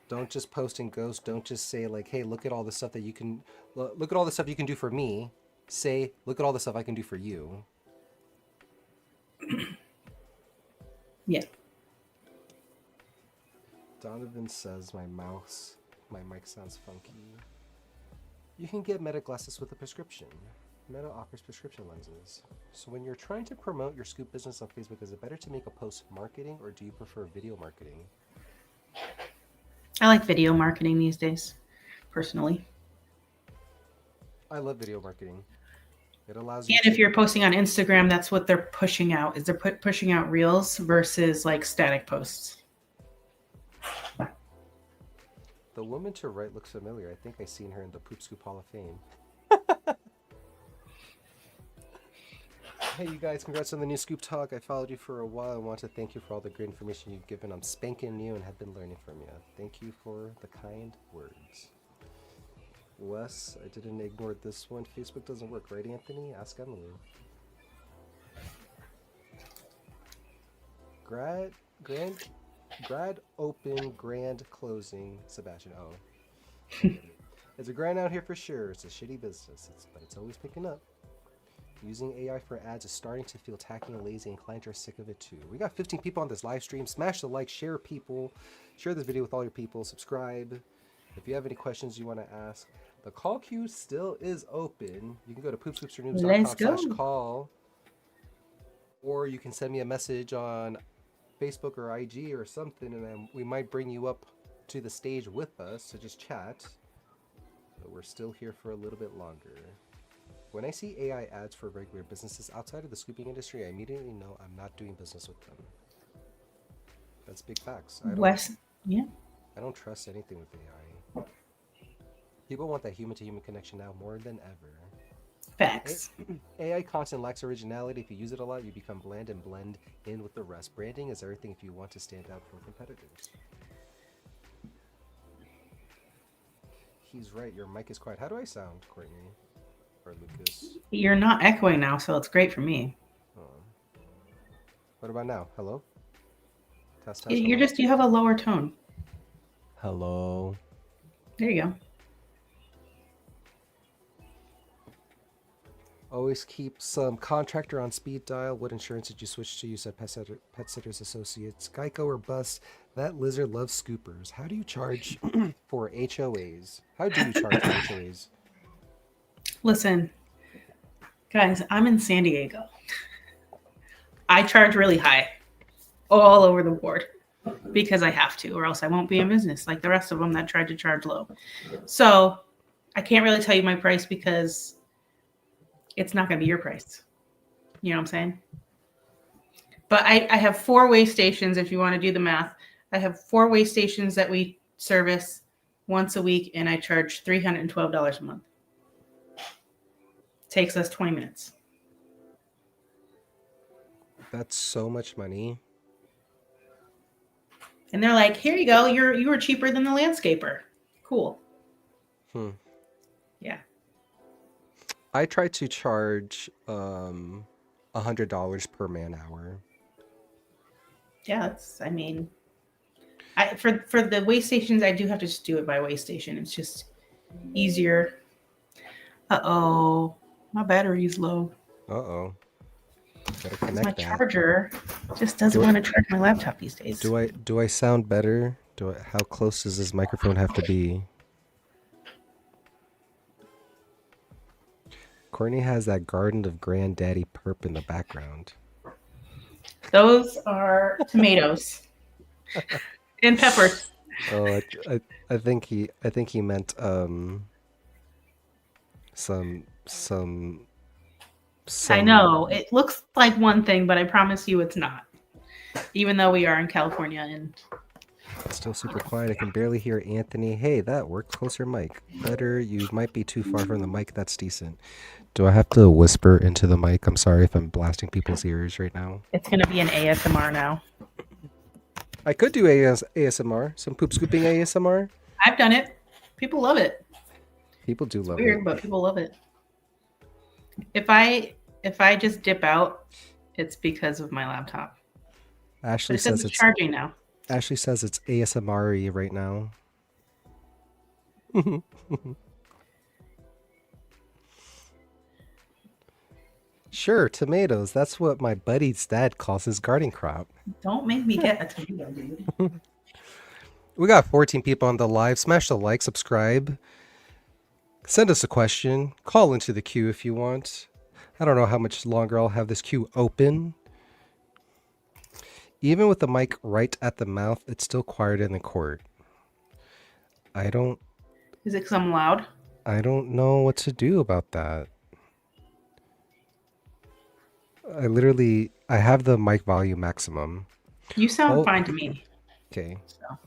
Don't just post and ghost. Don't just say like, "Hey, look at all the stuff that you can look at all the stuff you can do for me." Say, "Look at all the stuff I can do for you." Yeah. Donovan says my mic sounds funky. You can get Meta glasses with a prescription. Meta offers prescription lenses. So when you're trying to promote your Scoop business on Facebook, is it better to make a post marketing or do you prefer video marketing? I like video marketing these days, personally. I love video marketing. It allows you And if you're posting on Instagram, that's what they're pushing out. Is they're pushing out reels versus like static posts. The woman to right looks familiar. I think I've seen her in the Poop Scoop Hall of Fame. Hey, you guys, congrats on the new Scoop Talk. I followed you for a while. I want to thank you for all the great information you've given. I'm spanking new and have been learning from you. Thank you for the kind words. Wes, I didn't ignore this one. Facebook doesn't work, right, Anthony? Ask Emily. Grad open, grand closing. Sebastian, oh. It's a grind out here for sure. It's a shitty business, but it's always picking up. Using AI for ads is starting to feel tacky and lazy, and clients are sick of it too. We got 15 people on this live stream. Smash the like, share this video with all your people, subscribe. If you have any questions you want to ask, the call queue still is open. You can go to poopscoopsfornoobs.com/call, or you can send me a message on Facebook or IG or something, and then we might bring you up to the stage with us to just chat. But we're still here for a little bit longer. When I see AI ads for regular businesses outside of the scooping industry, I immediately know I'm not doing business with them. That's big facts. I don't trust anything with AI. People want that human-to-human connection now more than ever. Facts. AI content lacks originality. If you use it a lot, you become bland and blend in with the rest. Branding is everything if you want to stand out from competitors. He's right. Your mic is quiet. How do I sound, Courtney? Or Lucas? You're not echoing now, so it's great for me. Oh. What about now? Hello? Test, You have a lower tone. Hello. There you go. Always keep some contractor on speed dial. What insurance did you switch to? You said Pet Sitters Associates. Geico or Bus? That lizard loves scoopers. How do you charge for HOAs? How do you charge for HOAs? Listen, guys, I'm in San Diego. I charge really high all over the board because I have to, or else I won't be in business like the rest of them that tried to charge low. So I can't really tell you my price because it's not going to be your price. You know what I'm saying? But I have 4 way stations, if you want to do the math. I have 4 way stations that we service once a week, and I charge $312 a month. Takes us 20 minutes. That's so much money. And they're like, here you go. You were cheaper than the landscaper. Cool. Yeah. I try to charge $100 per man hour. Yeah, for the way stations, I do have to just do it by way station. It's just easier. Uh-oh. My battery's low. Uh-oh. Gotta connect My that. charger just doesn't want to charge my laptop these days. Do I sound better? How close does this microphone have to be? Courtney has that garden of granddaddy perp in the background. Those are tomatoes and peppers. Oh, I think he meant some I know it looks like one thing, but I promise you it's not. Even though we are in California and it's still super quiet. I can barely hear Anthony. Hey, that worked. Closer mic. Better. You might be too far from the mic. That's decent. Do I have to whisper into the mic? I'm sorry if I'm blasting people's ears right now. it's going to be an ASMR now. I could do ASMR. Some poop scooping ASMR. I've done it. People love it. People do love Weird, it. but people love it. If I just dip out it's because of my laptop. But Ashley it says says it's it's charging now. Ashley says it's ASMR right now. Sure, tomatoes. That's what my buddy's dad calls his garden crop. Don't make me get a tomato, dude. We got 14 people on the live. Smash the like, subscribe. Send us a question. Call into the queue if you want. I don't know how much longer I'll have this queue open. Even with the mic right at the mouth, it's still quieter in the court. Is it because I'm loud? I don't know what to do about that. I have the mic volume maximum. You sound fine to me. Okay. So.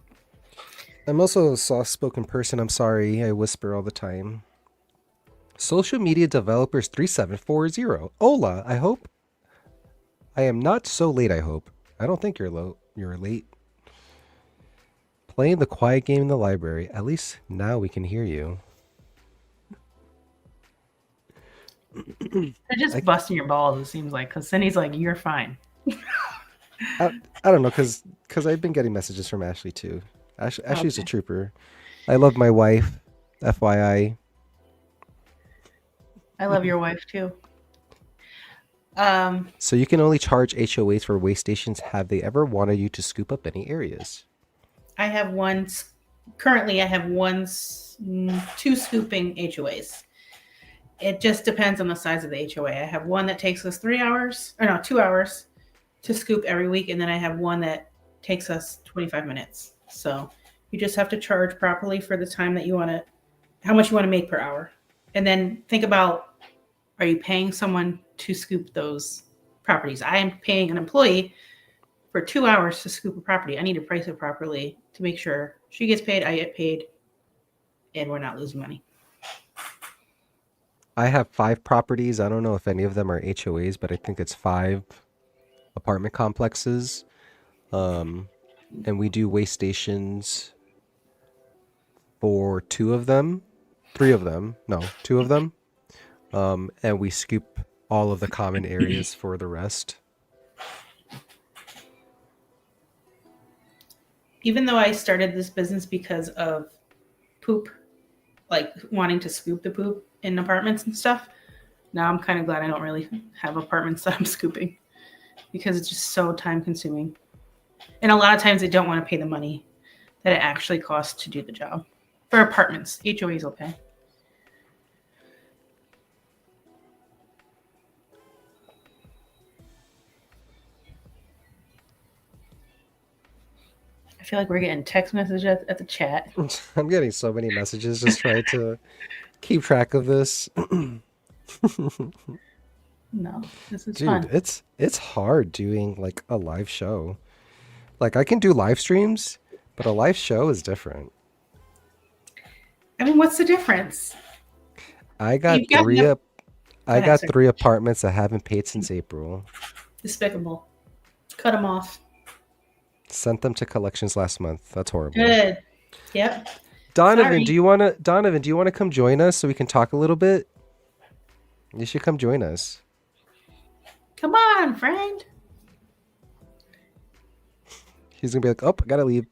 I'm also a soft-spoken person. I'm sorry. I whisper all the time. Social Media Developers 3740. Hola, I hope. I am not so late, I hope. I don't think you're late. Playing the quiet game in the library. At least now we can hear you. They're just busting your balls, it seems like, because then he's like, you're fine. I don't know, because I've been getting messages from Ashley too. Ashley's a trooper. I love my wife, FYI. I love your wife too. So you can only charge HOAs for waste stations. Have they ever wanted you to scoop up any areas? I have currently I have two scooping HOAs. It just depends on the size of the HOA. I have one that takes us 2 hours to scoop every week, and then I have one that takes us 25 minutes. So you just have to charge properly for the time that how much you want to make per hour. And then think about, are you paying someone to scoop those properties? I am paying an employee for 2 hours to scoop a property. I need to price it properly to make sure she gets paid, I get paid, and we're not losing money. I have 5 properties. I don't know if any of them are HOAs, but I think it's 5 apartment complexes. And we do waste stations for 2 of them. 3 of them. No, 2 of them. And we scoop all of the common areas for the rest. Even though I started this business because of poop, like wanting to scoop the poop in apartments and stuff, now I'm kind of glad I don't really have apartments that I'm scooping, because it's just so time consuming. And a lot of times they don't want to pay the money that it actually costs to do the job. For apartments, HOAs will pay. I feel like we're getting text messages at the chat. I'm getting so many messages just trying to keep track of this. No, this is Dude, fun. it's hard doing like a live show. Like I can do live streams, but a live show is different. I mean, what's the difference? I got You've got I ahead, got sir. 3 apartments that haven't paid since April. Despicable. Cut them off. Sent them to collections last month. That's horrible. Good. Yep. Donovan, Sorry. do you want to come join us so we can talk a little bit? You should come join us. Come on, friend. He's gonna be like, "Oh, I gotta leave."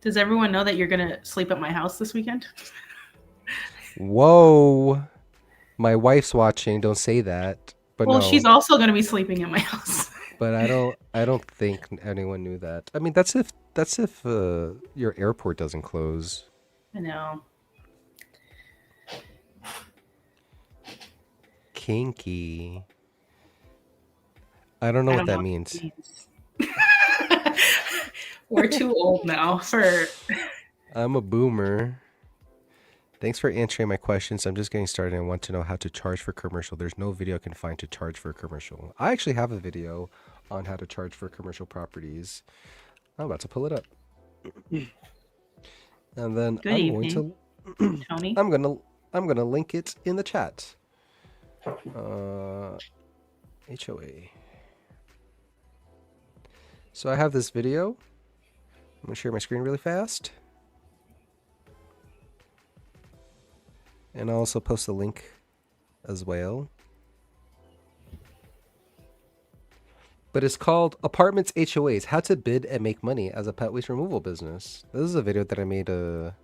Does everyone know that you're going to sleep at my house this weekend? Whoa, my wife's watching. Don't say that. But Well, no. she's also going to be sleeping at my house. But I don't think anyone knew that. I mean, that's if your airport doesn't close. I know. Kinky. I don't know what that means. We're too old now for... I'm a boomer. Thanks for answering my questions. I'm just getting started and want to know how to charge for commercial. There's no video I can find to charge for a commercial. I actually have a video on how to charge for commercial properties. I'm about to pull it up. And then Good evening, Tony. I'm gonna link it in the chat. HOA. So I have this video. I'm gonna share my screen really fast. And I'll also post a link as well. But it's called Apartments HOAs, How to Bid and Make Money as a Pet Waste Removal Business. This is a video that I made a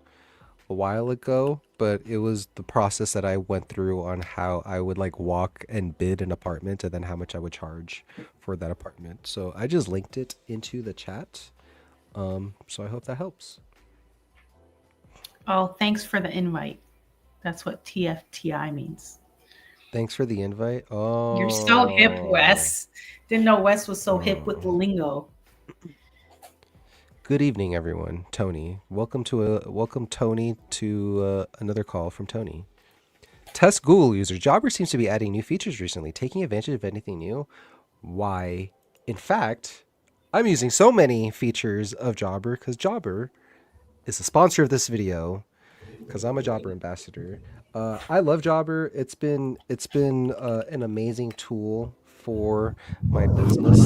while ago, but it was the process that I went through on how I would like walk and bid an apartment and then how much I would charge for that apartment. So I just linked it into the chat. So I hope that helps. Oh, thanks for the invite. That's what TFTI means. Thanks for the invite. Oh, You're so hip, Wes. Didn't know Wes was so hip with the lingo. Good evening, everyone. Tony, welcome Tony to another call from Tony. Test Google user Jobber seems to be adding new features recently, taking advantage of anything new. Why? In fact, I'm using so many features of Jobber because Jobber is the sponsor of this video. Because I'm a Jobber ambassador. I love Jobber. It's been an amazing tool for my business.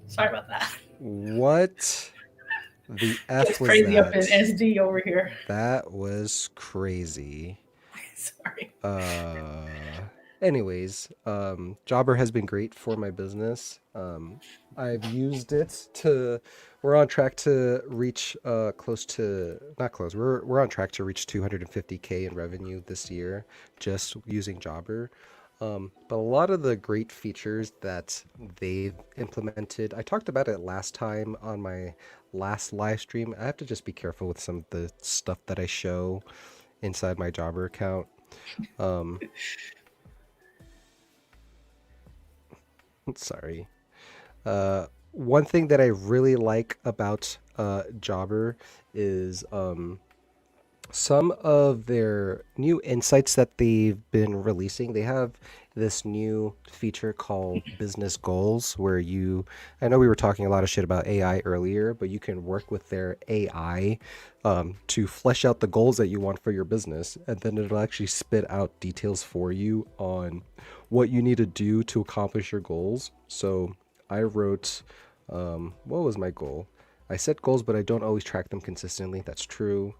Sorry about that. What the F It's was crazy that? up in SD over here. That was crazy. Sorry. Anyways, Jobber has been great for my business. I've used it to. We're on track to reach we're on track to reach 250K in revenue this year just using Jobber. But a lot of the great features that they've implemented, I talked about it last time on my last live stream. I have to just be careful with some of the stuff that I show inside my Jobber account. Sorry. One thing that I really like about Jobber is some of their new insights that they've been releasing. They have this new feature called business goals where I know we were talking a lot of shit about AI earlier, but you can work with their AI to flesh out the goals that you want for your business. And then it'll actually spit out details for you on what you need to do to accomplish your goals. So I wrote, what was my goal? I set goals, but I don't always track them consistently. That's true.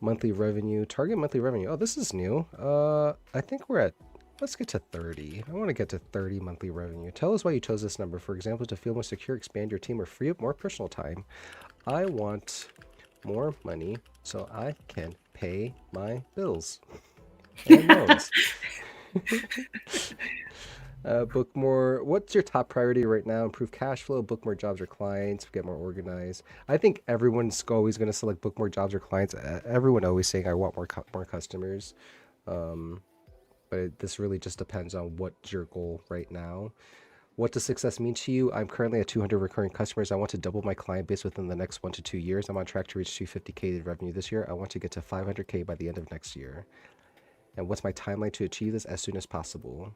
Monthly revenue, target monthly revenue. Oh, this is new. I think let's get to 30. I want to get to 30 monthly revenue. Tell us why you chose this number. For example, to feel more secure, expand your team, or free up more personal time. I want more money so I can pay my bills and loans. Book more. What's your top priority right now? Improve cash flow, book more jobs or clients, get more organized. I think everyone's always going to select book more jobs or clients. Everyone always saying I want more customers. But this really just depends on what's your goal right now. What does success mean to you? I'm currently at 200 recurring customers. I want to double my client base within the next 1 to 2 years. I'm on track to reach 250K revenue this year. I want to get to 500K by the end of next year. And what's my timeline to achieve this? As soon as possible.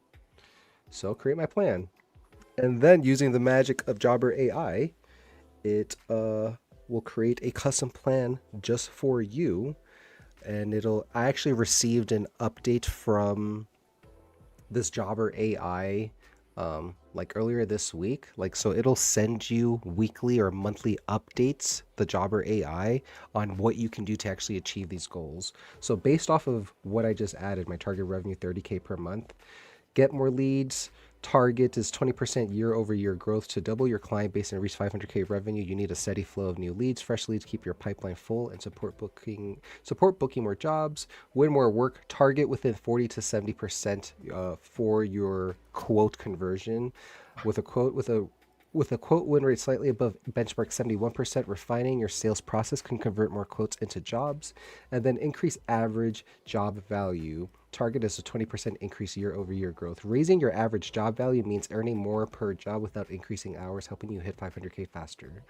So create my plan. And then using the magic of Jobber AI, it will create a custom plan just for you. And I actually received an update from this Jobber AI like earlier this week. So it'll send you weekly or monthly updates, the Jobber AI, on what you can do to actually achieve these goals. So based off of what I just added, my target revenue 30K per month, get more leads. Target is 20% year-over-year growth. To double your client base and reach 500K revenue, you need a steady flow of new leads. Fresh leads keep your pipeline full and support booking more jobs. Win more work. Target within 40 to 70% for your quote conversion. With a quote win rate slightly above benchmark 71%, refining your sales process can convert more quotes into jobs. And then increase average job value. Target is a 20% increase year-over-year growth. Raising your average job value means earning more per job without increasing hours, helping you hit 500K faster.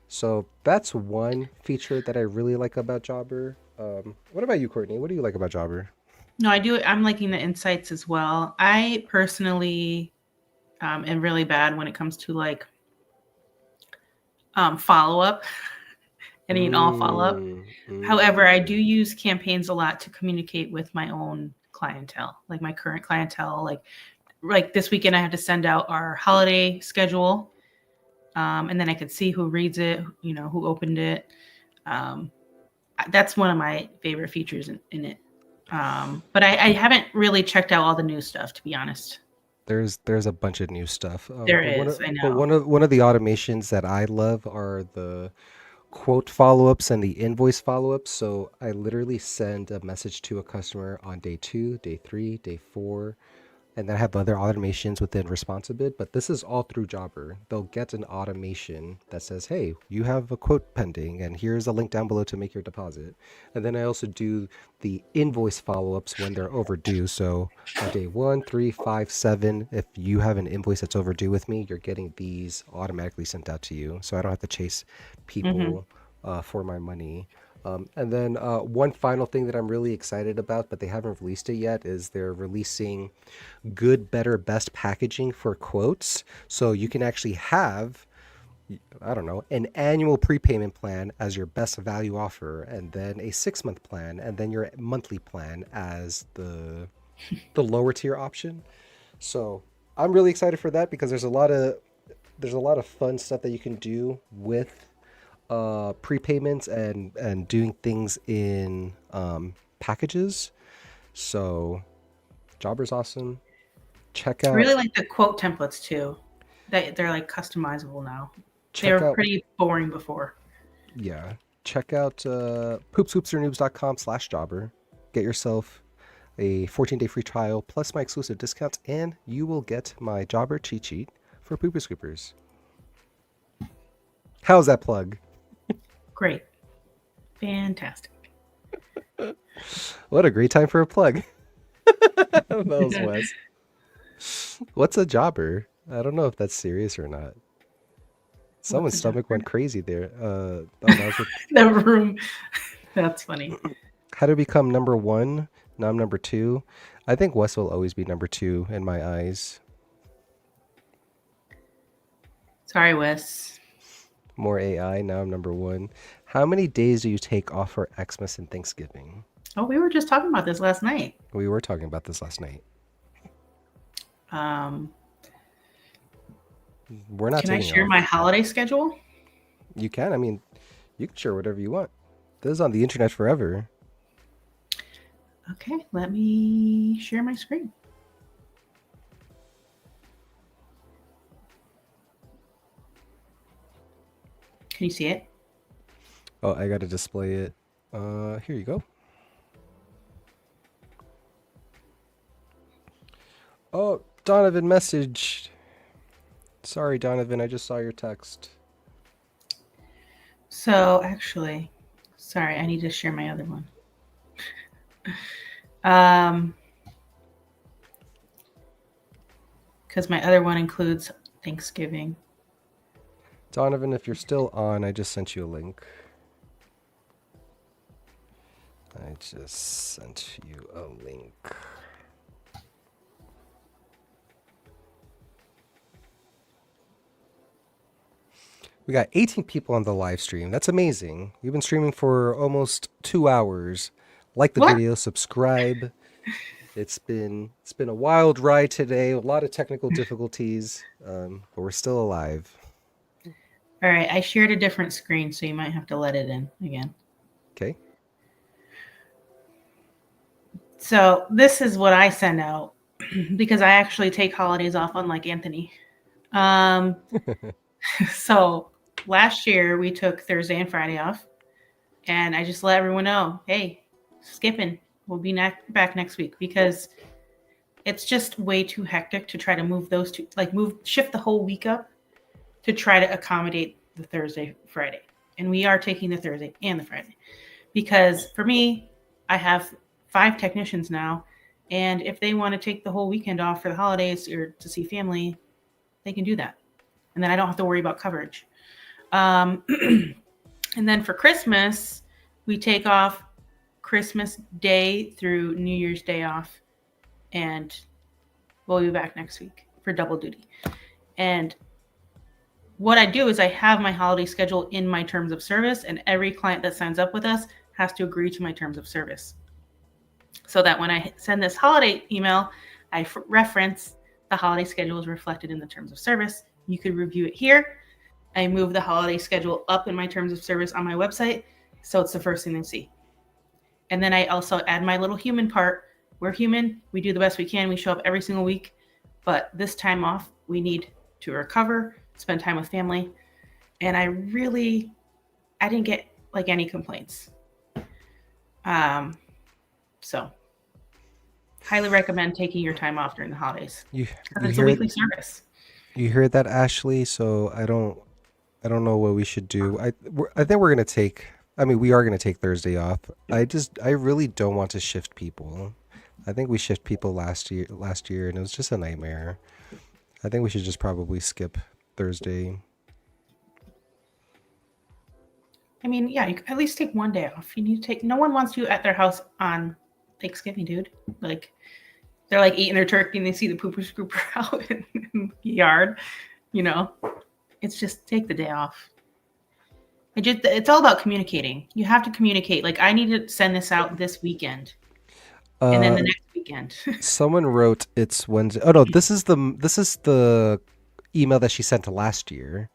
So that's one feature that I really like about Jobber. What about you, Courtney? What do you like about Jobber? No, I do. I'm liking the insights as well. I personally am really bad when it comes to follow-up. Any and all follow-up. However, I do use campaigns a lot to communicate with my own clientele, like my current clientele. Like this weekend, I had to send out our holiday schedule, and then I could see who reads it, who opened it. That's one of my favorite features in it. But I haven't really checked out all the new stuff, to be honest. There's a bunch of new stuff. There But is, I but know. one of the automations that I love are the quote follow-ups and the invoice follow-ups. So I literally send a message to a customer on day 2, day 3, day 4, and then I have other automations within Responsibid, but this is all through Jobber. They'll get an automation that says, hey, you have a quote pending, and here's a link down below to make your deposit. And then I also do the invoice follow-ups when they're overdue. So on day 1, 3, 5, 7, if you have an invoice that's overdue with me, you're getting these automatically sent out to you. So I don't have to chase Mm-hmm. people for my money. And then one final thing that I'm really excited about, but they haven't released it yet, is they're releasing good, better, best packaging for quotes. So you can actually have, I don't know, an annual prepayment plan as your best value offer, and then a 6-month plan, and then your monthly plan as the lower tier option. So I'm really excited for that because there's a lot of fun stuff that you can do with prepayments and doing things in packages. So Jobber's awesome. Check I out really like the quote templates too. They're like customizable now. They check were out pretty boring before. yeah, check out poopscoopsnornoobs.com/jobber. Get yourself a 14-day free trial plus my exclusive discounts, and you will get my Jobber cheat sheet for Pooper Scoopers. How's that plug? Great. Fantastic. What a great time for a plug. That was Wes. What's a jobber? I don't know if that's serious or not. Someone's What's a stomach jobber? went crazy there. Oh, that was with The room. That's funny. how to become number one. Now I'm number two. I think Wes will always be number two in my eyes. Sorry, Wes. More AI. Now I'm number one. How many days do you take off for Xmas and Thanksgiving? Oh, we were just talking about this last night. We were talking about this last night. Um, We're not can I taking share off. my holiday schedule? You can. I mean, you can share whatever you want. This is on the internet forever. Okay, let me share my screen. Can you see it? Oh, I gotta display it. Here you go. Oh, Donovan messaged. Sorry, Donovan, I just saw your text. So actually, sorry, I need to share my other one. Because my other one includes Thanksgiving. Donovan, if you're still on, I just sent you a link. I just sent you a link. We got 18 people on the live stream. That's amazing. We've been streaming for almost 2 hours. Like the What? video, subscribe. It's been a wild ride today. A lot of technical difficulties, but we're still alive. All right, I shared a different screen, so you might have to let it in again. Okay. So this is what I send out because I actually take holidays off, unlike Anthony. So last year we took Thursday and Friday off, and I just let everyone know, hey, skipping. We'll be back next week because it's just way too hectic to try to move those two, like shift the whole week up to try to accommodate the Thursday, Friday. And we are taking the Thursday and the Friday because for me, I have 5 technicians now. And if they want to take the whole weekend off for the holidays or to see family, they can do that. And then I don't have to worry about coverage. And then for Christmas, we take off Christmas Day through New Year's Day off. And we'll be back next week for double duty. And what I do is I have my holiday schedule in my terms of service, and every client that signs up with us has to agree to my terms of service. So that when I send this holiday email, I reference the holiday schedule is reflected in the terms of service. You could review it here. I move the holiday schedule up in my terms of service on my website, so it's the first thing they see. And then I also add my little human part. We're human. We do the best we can. We show up every single week. But this time off, we need to recover, spend time with family. And I didn't get like any complaints. So highly recommend taking your time off during the holidays. You Because it's a weekly service. you heard that, Ashley? So I don't know what we should do. I think we're gonna take. I mean, we are gonna take Thursday off. I really don't want to shift people. I think we shift people last year, and it was just a nightmare. I think we should just probably skip Thursday. I mean, yeah, you could at least take one day off. You need to take. No one wants you at their house on Thanksgiving, dude. Like, they're like eating their turkey and they see the pooper scooper out in the yard. You know, it's just take the day off. It's all about communicating. You have to communicate. Like, I need to send this out this weekend, and then the next weekend. Someone wrote it's Wednesday. Oh no, this is the email that she sent to last year.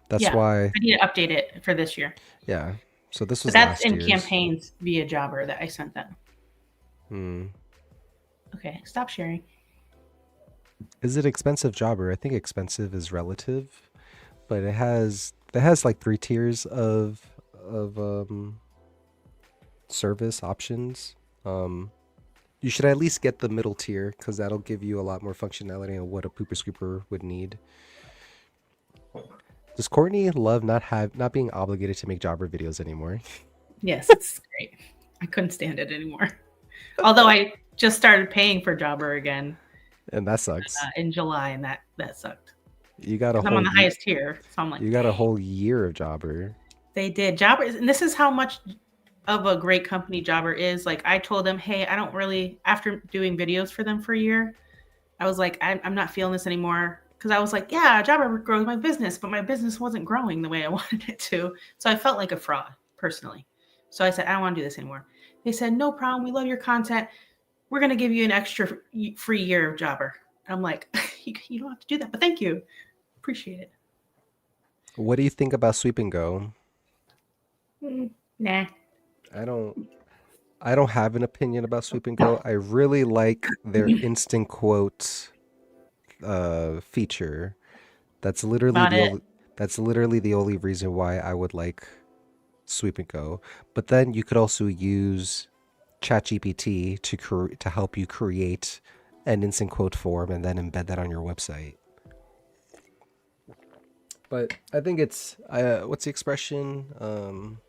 That's Yeah. why. I need to update it for this year. Yeah. So this was But that's last in year's. campaigns via Jobber that I sent them. Hmm. Okay, stop sharing. Is it expensive, Jobber? I think expensive is relative, but it has like 3 tiers of service options. You should at least get the middle tier because that'll give you a lot more functionality on what a pooper scooper would need. Does Courtney love not being obligated to make Jobber videos anymore? Yes, it's great. I couldn't stand it anymore. Although I just started paying for Jobber again And that sucks. in July, and that sucked. You got a 'Cause whole I'm on the highest tier, so I'm like, you got a whole year of Jobber. they did Jobber, and this is how much of a great company Jobber is. Like, I told them, hey, I don't really, after doing videos for them for a year, I was like, I'm not feeling this anymore. Because I was like, yeah, Jobber grows my business, but my business wasn't growing the way I wanted it to. So I felt like a fraud, personally. So I said, I don't want to do this anymore. They said, no problem. We love your content. We're going to give you an extra free year of Jobber. I'm like, you don't have to do that, but thank you. Appreciate it. What do you think about Sweep and Go? Nah. I don't have an opinion about Sweep and Go. I really like their instant quote feature. That's literally the only reason why I would like Sweep and Go. But then you could also use ChatGPT to help you create an instant quote form and then embed that on your website. But I think it's what's the expression?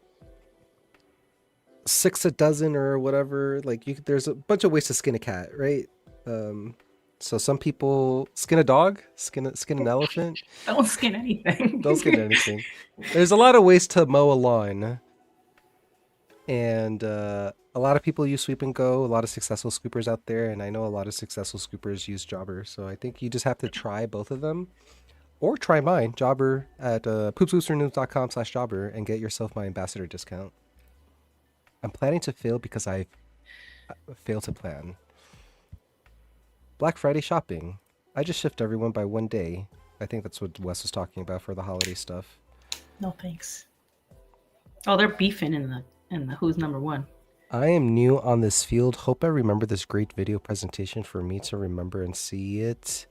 6 a dozen or whatever. Like there's a bunch of ways to skin a cat, right? So some people skin a dog, skin an elephant. Don't skin anything. Don't skin anything. There's a lot of ways to mow a lawn. And a lot of people use Sweep and Go, a lot of successful scoopers out there, and I know a lot of successful scoopers use Jobber. So I think you just have to try both of them. Or try mine, Jobber, at poopsboosternews.com/Jobber and get yourself my ambassador discount. I'm planning to fail because I failed to plan. Black Friday shopping. I just shift everyone by 1 day. I think that's what Wes was talking about for the holiday stuff. No thanks. Oh, they're beefing in the who's number one. I am new on this field. Hope I remember this great video presentation for me to remember and see it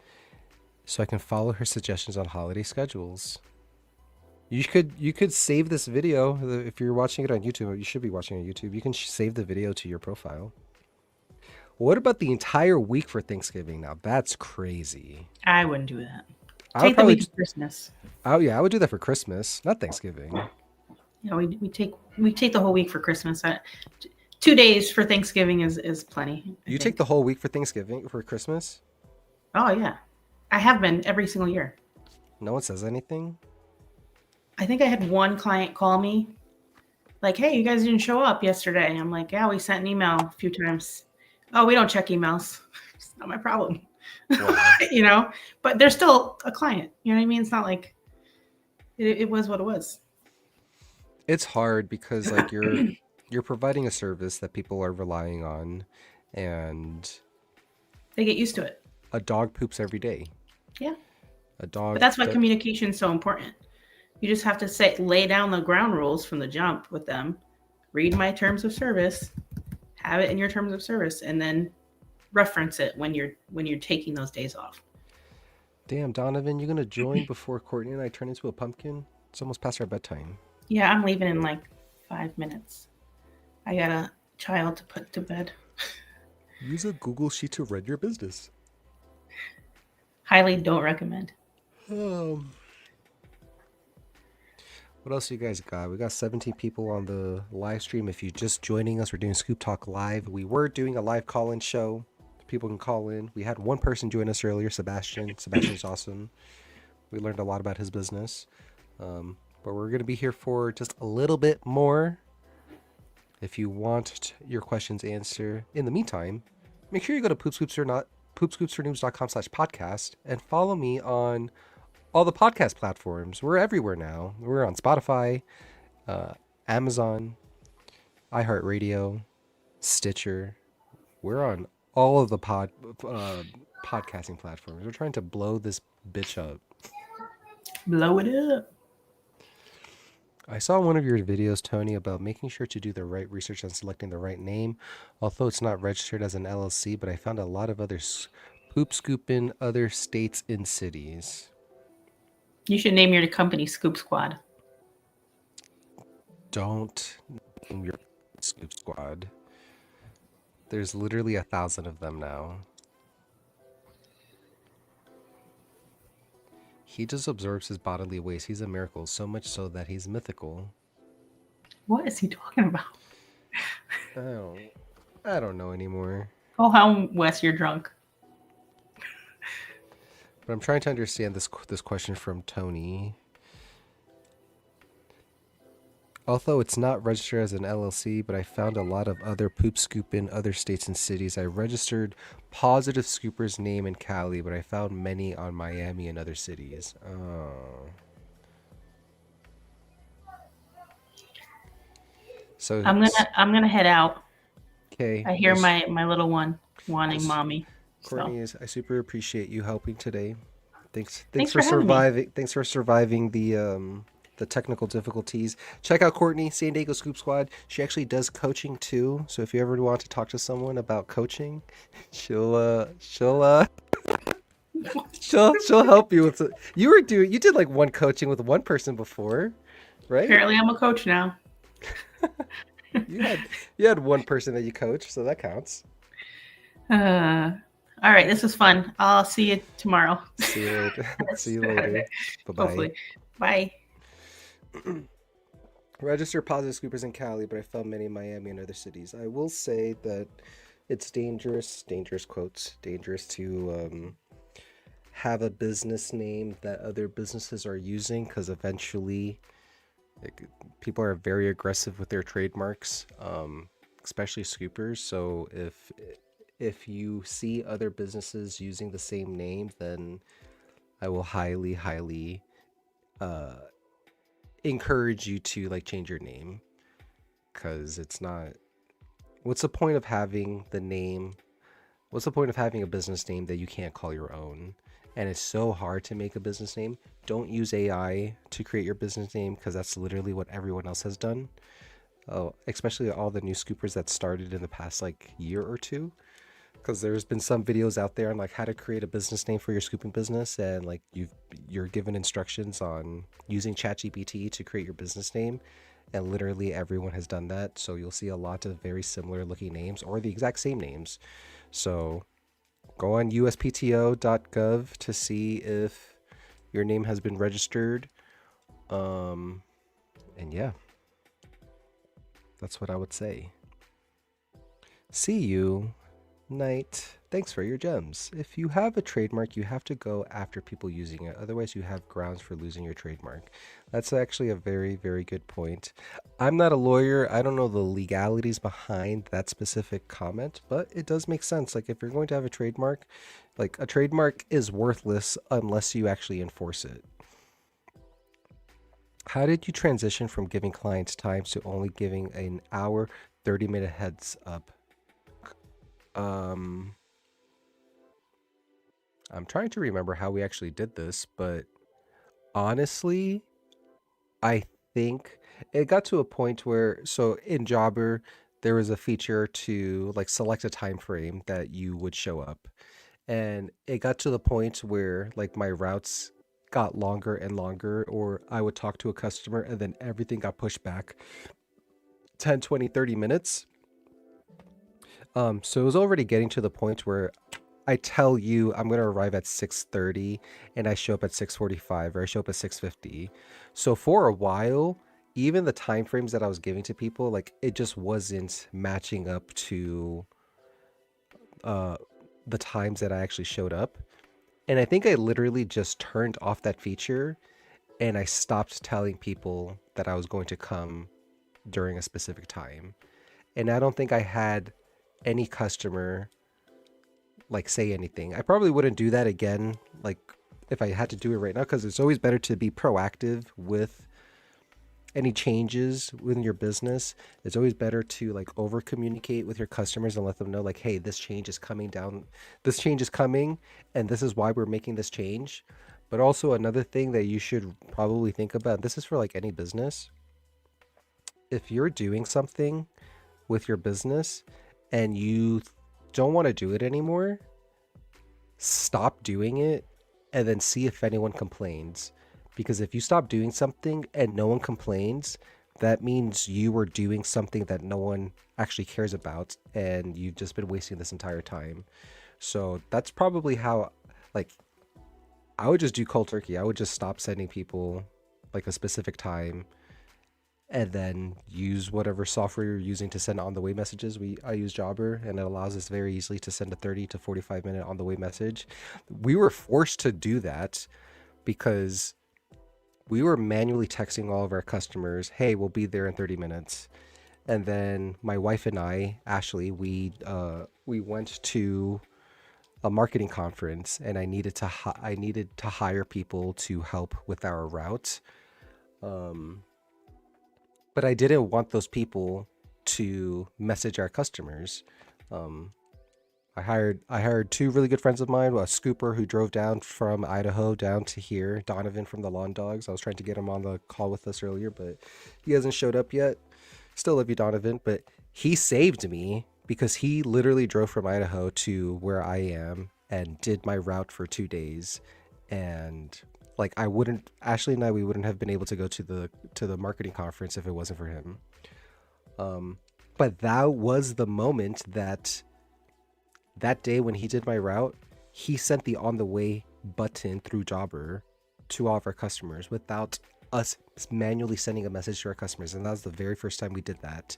so I can follow her suggestions on holiday schedules. You could save this video if you're watching it on YouTube. You should be watching it on YouTube. You can save the video to your profile. What about the entire week for Thanksgiving now? That's crazy. I wouldn't do that. I would Take the week of Christmas. Oh yeah, I would do that for Christmas, not Thanksgiving. You know, we take the whole week for Christmas. 2 days for Thanksgiving is plenty. You take the whole week for Thanksgiving for Christmas? Oh yeah, I have been every single year. No one says anything? I think I had one client call me, like, "Hey, you guys didn't show up yesterday." I'm like, "Yeah, we sent an email a few times." "Oh, we don't check emails." It's not my problem. Wow. You know, but they're still a client. You know what I mean? It's not like it was what it was. It's hard because like you're providing a service that people are relying on, and They get used to it. a dog poops every day. Yeah. A dog. But that's why communication is so important. You just have to lay down the ground rules from the jump with them, read my terms of service, have it in your terms of service, and then reference it when you're taking those days off. Damn, Donovan, you gonna join before Courtney and I turn into a pumpkin? It's almost past our bedtime. Yeah, I'm leaving in like 5 minutes. I got a child to put to bed. Use a Google Sheet to run your business. Highly don't recommend. What else you guys got? We got 17 people on the live stream. If you're just joining us, we're doing Scoop Talk Live. We were doing a live call-in show. People can call in. We had one person join us earlier, Sebastian. Sebastian's awesome. We learned a lot about his business. But we're going to be here for just a little bit more. If you want your questions answered, in the meantime, make sure you go to poopscoopsfornoobs.com/podcast and follow me on all the podcast platforms. We're everywhere now. We're on Spotify, Amazon, iHeartRadio, Stitcher. We're on all of the podcasting platforms. We're trying to blow this bitch up. Blow it up. I saw one of your videos, Tony, about making sure to do the right research on selecting the right name. Although it's not registered as an LLC, but I found a lot of other poop scoop in other states and cities. You should name your company Scoop Squad. Don't name your Scoop Squad. There's literally 1,000 of them now. He just absorbs his bodily waste. He's a miracle, so much so that he's mythical. What is he talking about? I don't know anymore. Oh, how Wes, you're drunk. But I'm trying to understand this question from Tony. Although it's not registered as an LLC, but I found a lot of other poop scoop in other states and cities. I registered Positive Scooper's name in Cali, but I found many on Miami and other cities. Oh. So I'm gonna head out. Okay. I hear my little one wanting mommy. Courtney, I super appreciate you helping today. Thanks for for surviving. Thanks for surviving the technical difficulties. Check out Courtney, San Diego Scoop Squad. She actually does coaching too. So if you ever want to talk to someone about coaching, she'll help you with it. You did like one coaching with one person before, right? Apparently I'm a coach now. You had one person that you coached, so that counts. All right, this was fun. I'll see you tomorrow. See you later. See you later. Bye-bye. Hopefully. Bye. Register Positive Scoopers in Cali, but I found many in Miami and other cities. I will say that it's dangerous quotes, dangerous to have a business name that other businesses are using, because eventually people are very aggressive with their trademarks, especially scoopers. So if you see other businesses using the same name, then I will highly encourage you to like change your name, because it's not. What's the point of having the name? What's the point of having a business name that you can't call your own? And it's so hard to make a business name. Don't use AI to create your business name, because that's literally what everyone else has done. Oh, especially all the new scoopers that started in the past like year or two. Because there's been some videos out there on like how to create a business name for your scooping business, and like you're given instructions on using ChatGPT to create your business name, and literally everyone has done that. So you'll see a lot of very similar looking names or the exact same names. So go on uspto.gov to see if your name has been registered. And yeah, that's what I would say. See you. Night. Thanks for your gems. If you have a trademark, you have to go after people using it. Otherwise, you have grounds for losing your trademark. That's actually a very, very good point. I'm not a lawyer. I don't know the legalities behind that specific comment, but it does make sense. Like if you're going to have a trademark, like a trademark is worthless unless you actually enforce it. How did you transition from giving clients times to only giving an hour, 30-minute heads up? I'm trying to remember how we actually did this, but honestly, I think it got to a point where, so in Jobber, there was a feature to like select a time frame that you would show up. And it got to the point where like my routes got longer and longer, or I would talk to a customer and then everything got pushed back 10, 20, 30 minutes. So it was already getting to the point where I tell you I'm going to arrive at 6:30 and I show up at 6:45 or I show up at 6:50. So for a while, even the time frames that I was giving to people, like it just wasn't matching up to uh the times that I actually showed up. And I think I literally just turned off that feature and I stopped telling people that I was going to come during a specific time. And I don't think I had any customer like say anything. I probably wouldn't do that again, like if I had to do it right now, because it's always better to be proactive with any changes within your business. It's always better to like over communicate with your customers and let them know like, hey, this change is coming down, this change is coming, and this is why we're making this change. But also another thing that you should probably think about, this is for like any business. If you're doing something with your business and you don't want to do it anymore, stop doing it and then see if anyone complains. Because if you stop doing something and no one complains, that means you were doing something that no one actually cares about and you've just been wasting this entire time. So that's probably how, like, I would just do cold turkey. I would just stop sending people like a specific time and then use whatever software you're using to send on the way messages. I use Jobber, and it allows us very easily to send a 30 to 45-minute on the way message. We were forced to do that because we were manually texting all of our customers, hey, we'll be there in 30 minutes. And then my wife and I, Ashley, we went to a marketing conference, and I needed to hire people to help with our route. But I didn't want those people to message our customers. I hired two really good friends of mine, a scooper who drove down from Idaho down to here, Donovan from the Lawn Dogs. I was trying to get him on the call with us earlier, but he hasn't showed up yet. Still love you, Donovan, but he saved me because he literally drove from Idaho to where I am and did my route for 2 days. And like Ashley and I, we wouldn't have been able to go to the marketing conference if it wasn't for him. But that was the moment that day when he did my route, he sent the on the way button through Jobber to all of our customers without us manually sending a message to our customers. And that was the very first time we did that.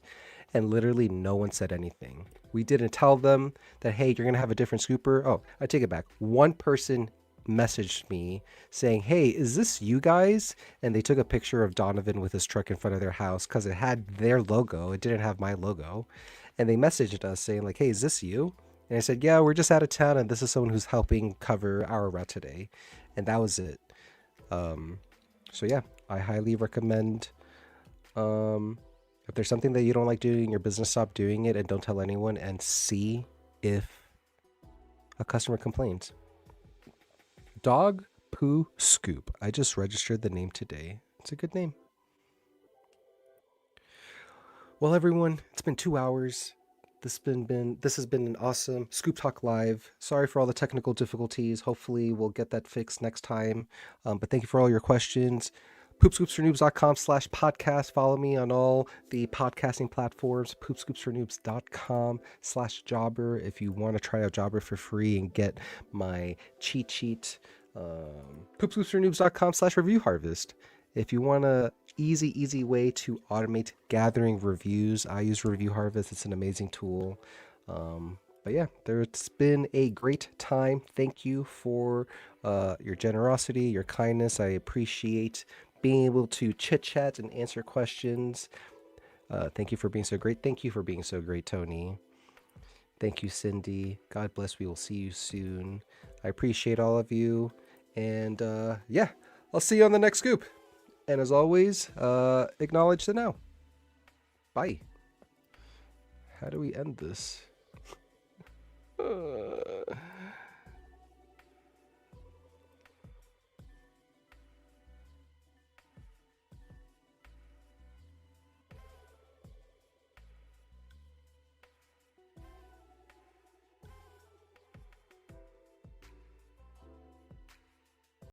And literally no one said anything. We didn't tell them that, hey, you're going to have a different scooper. Oh, I take it back. One person messaged me saying, hey, is this you guys? And they took a picture of Donovan with his truck in front of their house because it had their logo. It didn't have my logo. And they messaged us saying like, hey, is this you? And I said, yeah, we're just out of town and this is someone who's helping cover our route today. And that was it. So yeah, I highly recommend, if there's something that you don't like doing in your business, stop doing it and don't tell anyone, and see if a customer complains. Dog Poo Scoop. I just registered the name today. It's a good name. Well, everyone, it's been 2 hours. This has been an awesome Scoop Talk Live. Sorry for all the technical difficulties. Hopefully we'll get that fixed next time. But thank you for all your questions. poopscoopsfornoobs.com/podcast. Follow me on all the podcasting platforms. poopscoopsfornoobs.com/jobber if you want to try out Jobber for free and get my cheat sheet. poopscoopsfornoobs.com/review harvest. If you want a easy way to automate gathering reviews, I use Review Harvest. It's an amazing tool. But yeah, it's been a great time. Thank you for your generosity, your kindness. I appreciate being able to chit chat and answer questions. Thank you for being so great. Thank you for being so great, Tony. Thank you, Cindy. God bless. We will see you soon. I appreciate all of you. And yeah, I'll see you on the next scoop. And as always, acknowledge the now. Bye. How do we end this?